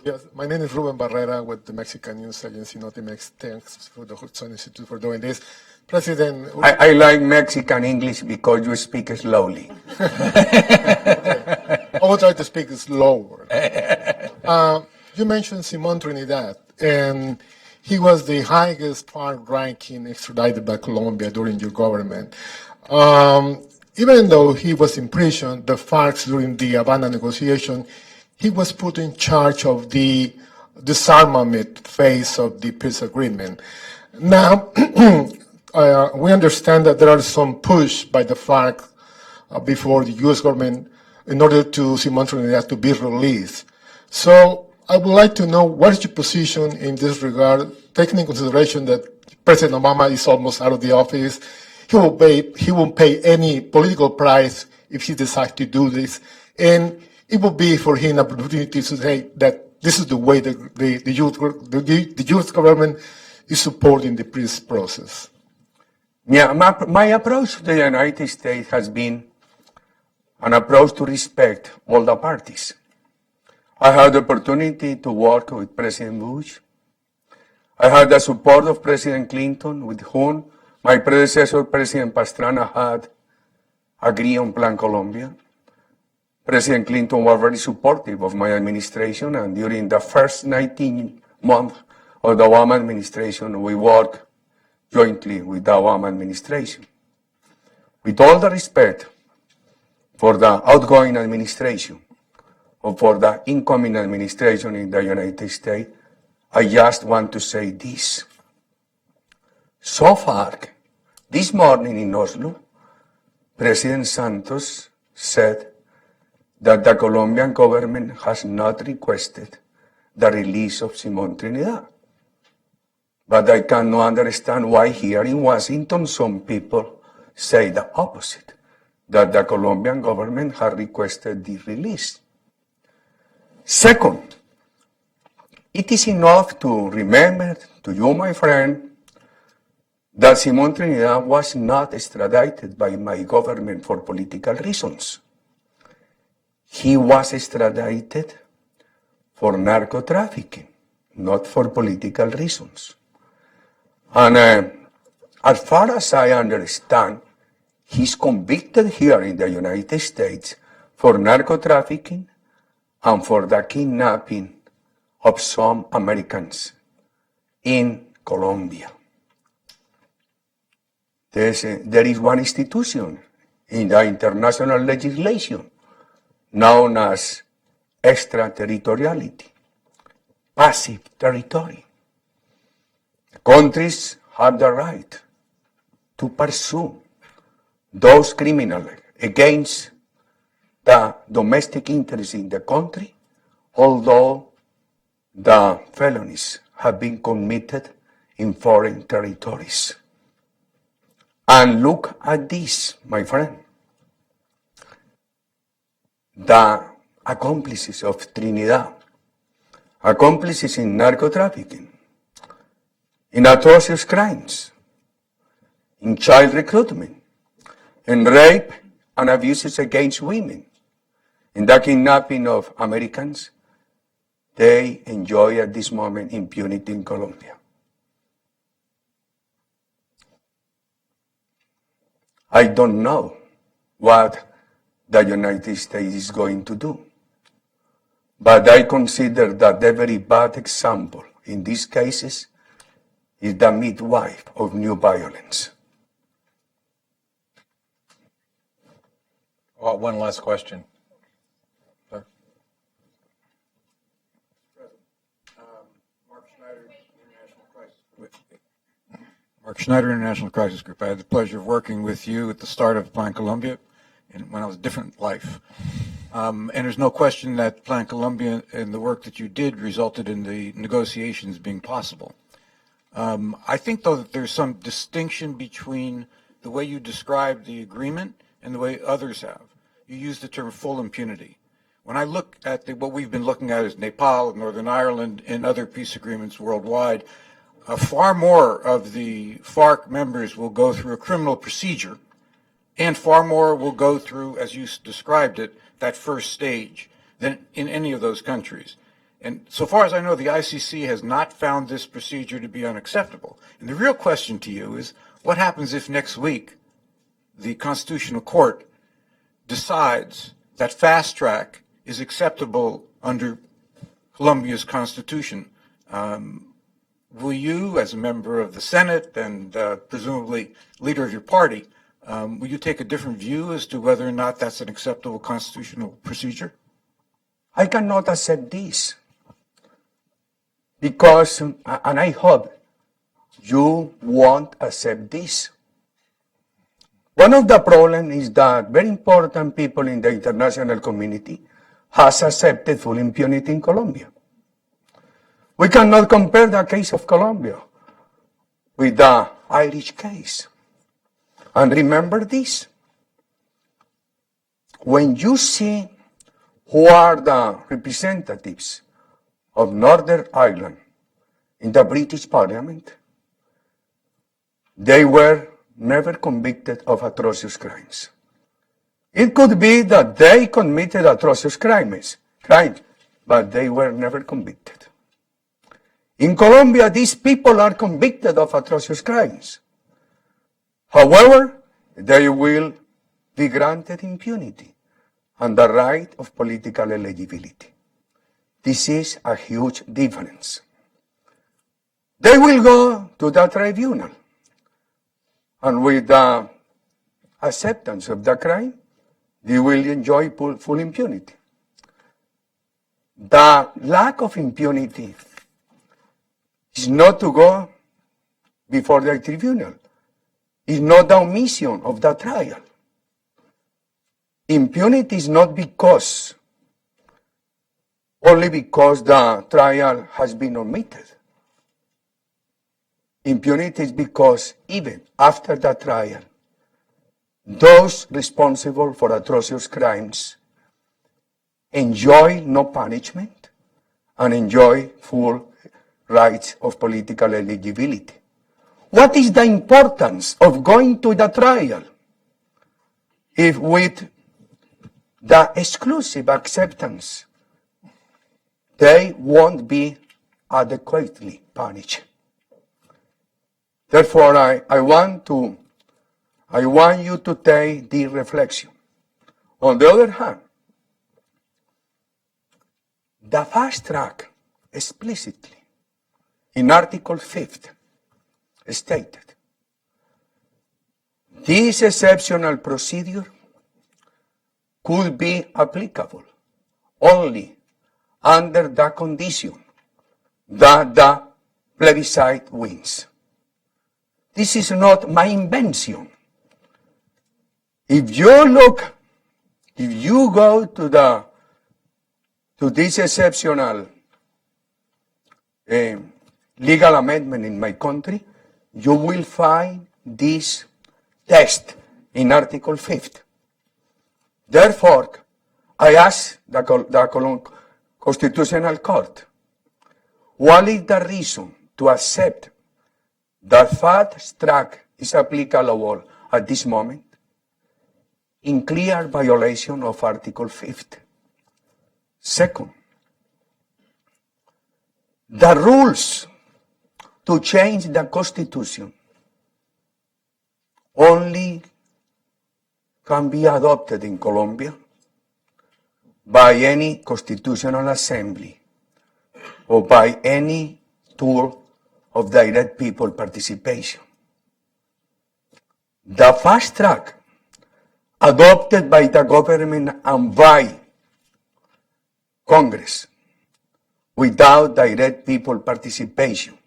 Yes, my name is Ruben Barrera with the Mexican news agency Notimex. Thanks for the Hudson Institute for doing this. President, I like Mexican English because you speak slowly. I will try to speak slower. You mentioned Simon Trinidad, and he was the highest FARC ranking extradited by Colombia during your government. Even though he was in prison, the FARC during the Havana negotiation, he was put in charge of the disarmament phase of the peace agreement. Now, we understand that there are some push by the FARC before the U.S. government in order to Simon Trinidad to be released. So I would like to know what is your position in this regard, taking in consideration that President Obama is almost out of the office. He won't pay any political price if he decides to do this. And it will be for him an opportunity to say that this is the way the youth government is supporting the peace process. Yeah, my approach to the United States has been an approach to respect all the parties. I had the opportunity to work with President Bush. I had the support of President Clinton, with whom my predecessor, President Pastrana, had agreed on Plan Colombia. President Clinton was very supportive of my administration, and during the first 19 months of the Obama administration, we worked jointly with the Obama administration. With all the respect for the outgoing administration, or for the incoming administration in the United States, I just want to say this. So far, this morning in Oslo, President Santos said that the Colombian government has not requested the release of Simon Trinidad. But I cannot understand why here in Washington some people say the opposite, that the Colombian government has requested the release. Second, it is enough to remember to you, my friend, that Simon Trinidad was not extradited by my government for political reasons. He was extradited for narco trafficking, not for political reasons. And as far as I understand, he's convicted here in the United States for narco trafficking and for the kidnapping of some Americans in Colombia. There is one institution in the international legislation known as extraterritoriality, passive territory. Countries have the right to pursue those criminals against the domestic interest in the country, although the felonies have been committed in foreign territories. And look at this, my friend. The accomplices of Trinidad, accomplices in narco-trafficking, in atrocious crimes, in child recruitment, in rape and abuses against women, in the kidnapping of Americans, they enjoy at this moment impunity in Colombia. I don't know what the United States is going to do, but I consider that a very bad example in these cases is the midwife of new violence. Well, one last question. Sir. Mark Schneider, International Crisis Group. I had the pleasure of working with you at the start of Plan Colombia and when I was a different life. And there's no question that Plan Colombia and the work that you did resulted in the negotiations being possible. I think, though, that there's some distinction between the way you described the agreement and the way others have. You used the term full impunity. When I look at what we've been looking at is Nepal, Northern Ireland, and other peace agreements worldwide, far more of the FARC members will go through a criminal procedure, and far more will go through, as you described it, that first stage than in any of those countries. And so far as I know, the ICC has not found this procedure to be unacceptable. And the real question to you is, what happens if next week the Constitutional Court decides that fast track is acceptable under Colombia's constitution? Will you, as a member of the Senate and presumably leader of your party, will you take a different view as to whether or not that's an acceptable constitutional procedure? I cannot accept this because, and I hope you won't accept this. One of the problems is that very important people in the international community has accepted full impunity in Colombia. We cannot compare the case of Colombia with the Irish case. And remember this, when you see who are the representatives of Northern Ireland in the British Parliament, they were never convicted of atrocious crimes. It could be that they committed atrocious crimes, but they were never convicted. In Colombia, these people are convicted of atrocious crimes. However, they will be granted impunity and the right of political eligibility. This is a huge difference. They will go to the tribunal, and with the acceptance of the crime, they will enjoy full impunity. The lack of impunity is not to go before the tribunal. It's not the omission of the trial. Impunity is not only because the trial has been omitted. Impunity is because even after the trial, those responsible for atrocious crimes enjoy no punishment and enjoy full rights of political eligibility. What is the importance of going to the trial if with the exclusive acceptance they won't be adequately punished? Therefore, I want you to take the reflection. On the other hand, the fast track explicitly in Article 5 stated, this exceptional procedure could be applicable only under the condition that the plebiscite wins. This is not my invention. If you go to this exceptional legal amendment in my country, you will find this text in Article 5. Therefore, I ask the Constitutional Court, what is the reason to accept that fast track is applicable at this moment in clear violation of Article 5? Second, the rules to change the Constitution only can be adopted in Colombia by any constitutional assembly or by any tool of direct people participation. The fast track adopted by the government and by Congress without direct people participation,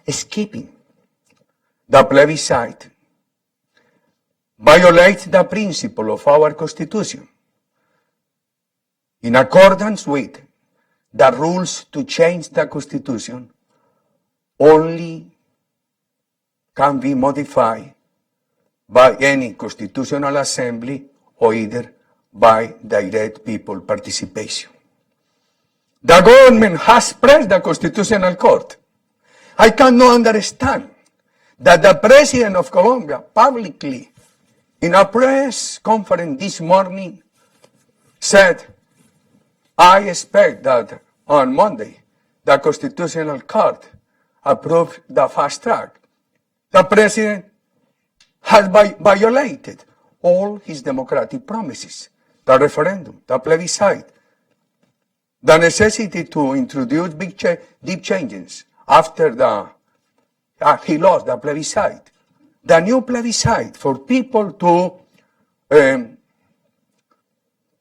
skipping the plebiscite, violates the principle of our Constitution. In accordance with the rules to change the Constitution, only can be modified by any constitutional assembly or either by direct people participation. The government has pressed the Constitutional Court. I cannot understand that the President of Colombia publicly in a press conference this morning said, I expect that on Monday the Constitutional Court approved the fast track. The President has violated all his democratic promises, the referendum, the plebiscite, the necessity to introduce deep changes after he lost the plebiscite, the new plebiscite for people to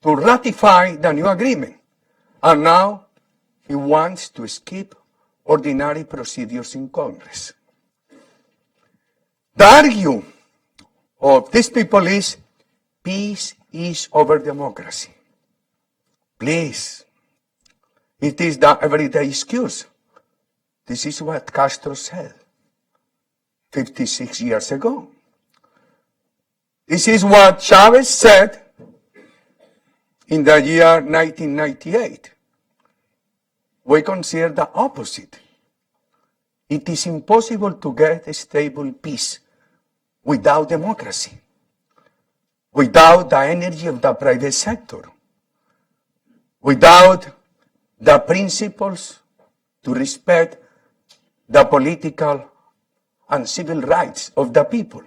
ratify the new agreement. And now he wants to skip ordinary procedures in Congress. The argument of these people is peace is over democracy. Please, it is the everyday excuse. This is what Castro said 56 years ago. This is what Chavez said in the year 1998. We consider the opposite. It is impossible to get a stable peace without democracy, without the energy of the private sector, without the principles to respect the political and civil rights of the people.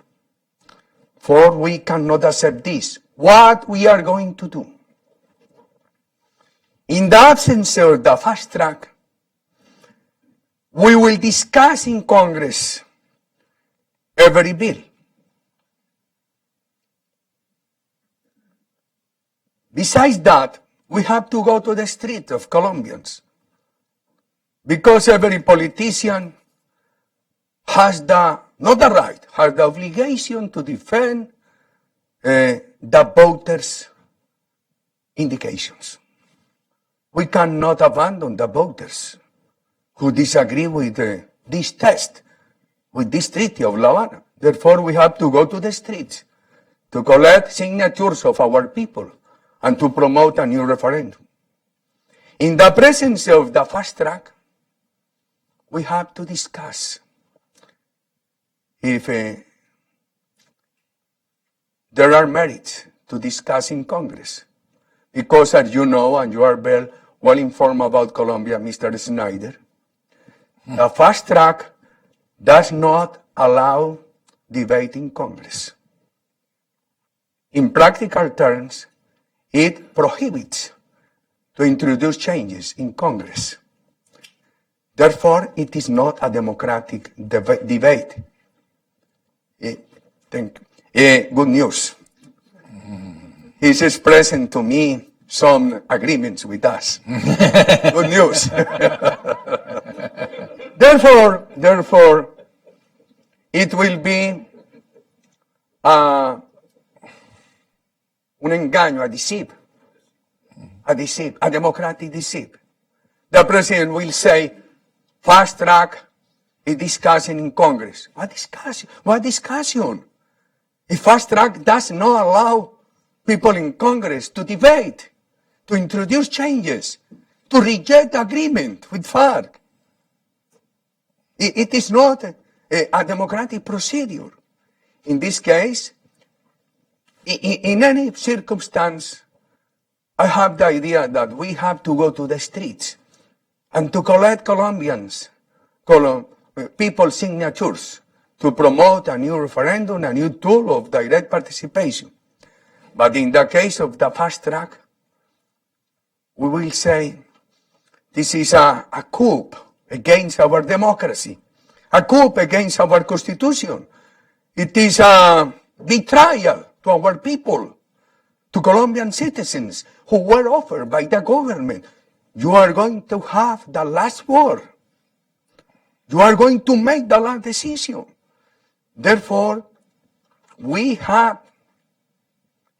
For we cannot accept this. What we are going to do? In the absence of the fast track, we will discuss in Congress every bill. Besides that, we have to go to the street of Colombians, because every politician has has the obligation to defend the voters' indications. We cannot abandon the voters who disagree with this test, with this Treaty of La Habana. Therefore, we have to go to the streets to collect signatures of our people and to promote a new referendum. In the presence of the fast track, we have to discuss if there are merits to discuss in Congress. Because as you know, and you are well informed about Colombia, Mr. Snyder, the fast track does not allow debate in Congress. In practical terms, it prohibits to introduce changes in Congress. Therefore, it is not a democratic debate. Good news. He's expressing to me some agreements with us. Good news. Therefore, it will be a un engaño, a deceive, a democratic deceive. The president will say, fast track is discussing in Congress. What discussion? What discussion? If fast track does not allow people in Congress to debate, to introduce changes, to reject agreement with FARC. It is not a democratic procedure. In this case, in any circumstance, I have the idea that we have to go to the streets and to collect Colombians, people's signatures to promote a new referendum, a new tool of direct participation. But in the case of the fast track, we will say this is a coup against our democracy, a coup against our constitution. It is a betrayal to our people, to Colombian citizens who were offered by the government. You are going to have the last word. You are going to make the last decision. Therefore, we have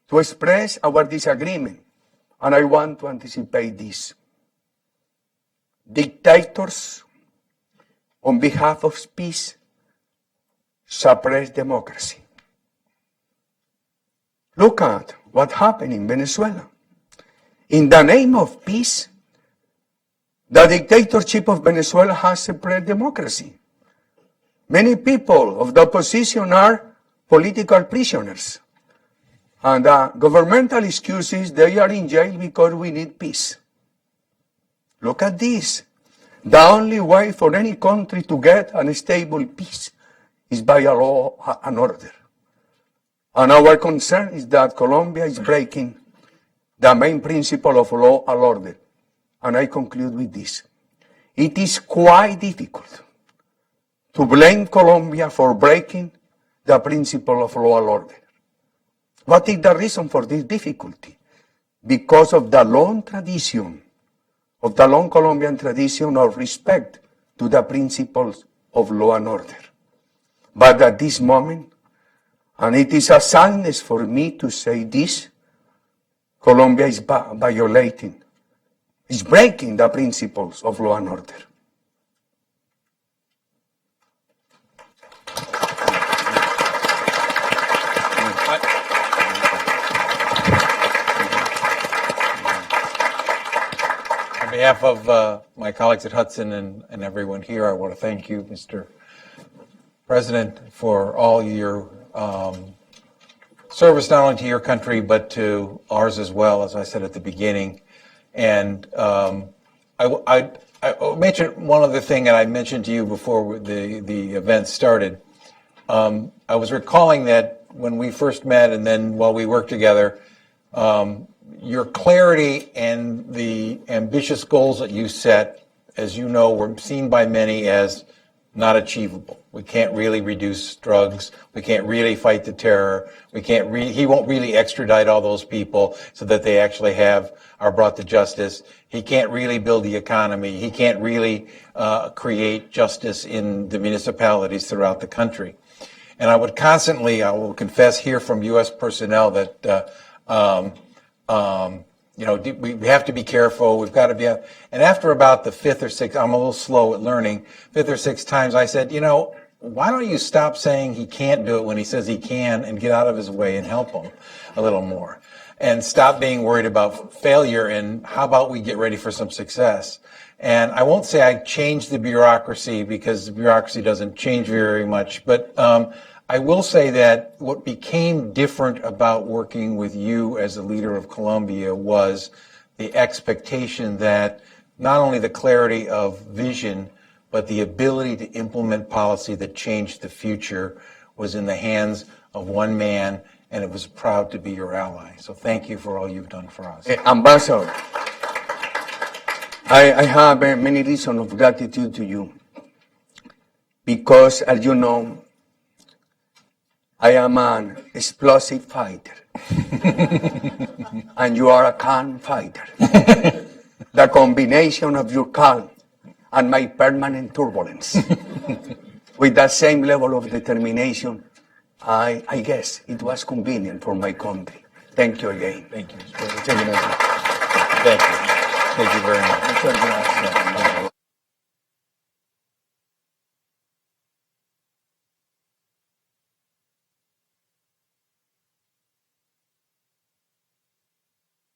to express our disagreement. And I want to anticipate this. Dictators, on behalf of peace, suppress democracy. Look at what happened in Venezuela. In the name of peace, the dictatorship of Venezuela has suppressed democracy. Many people of the opposition are political prisoners. And the governmental excuses, they are in jail because we need peace. Look at this. The only way for any country to get a stable peace is by a law and order. And our concern is that Colombia is breaking the main principle of law and order. And I conclude with this. It is quite difficult to blame Colombia for breaking the principle of law and order. What is the reason for this difficulty? Because of the long tradition, of the long Colombian tradition of respect to the principles of law and order. But at this moment, and it is a sadness for me to say this, Colombia is violating, is breaking the principles of law and order. On behalf of my colleagues at Hudson and everyone here, I want to thank you, Mr. President, for all your service not only to your country but to ours as well, as I said at the beginning. And I mentioned one other thing, and I mentioned to you before the event started. I was recalling that when we first met and then while we worked together, your clarity and the ambitious goals that you set, as you know, were seen by many as not achievable. We can't really reduce drugs. We can't really fight the terror. He won't really extradite all those people so that they actually are brought to justice. He can't really build the economy. He can't really create justice in the municipalities throughout the country. And I will confess, hear from U.S. personnel that we have to be careful. We've got to be. And after about the fifth or sixth, I'm a little slow at learning. Fifth or sixth times, I said, why don't you stop saying he can't do it when he says he can, and get out of his way and help him a little more, and stop being worried about failure. And how about we get ready for some success? And I won't say I changed the bureaucracy, because the bureaucracy doesn't change very much, but I will say that what became different about working with you as the leader of Colombia was the expectation that not only the clarity of vision, but the ability to implement policy that changed the future was in the hands of one man, and it was proud to be your ally. So thank you for all you've done for us. Ambassador, I have many reasons of gratitude to you, because, as you know, I am an explosive fighter, and you are a calm fighter. The combination of your calm and my permanent turbulence, with that same level of determination, I guess it was convenient for my country. Thank you again. Thank you. Thank you. Thank you. Thank you very much. Muchas gracias.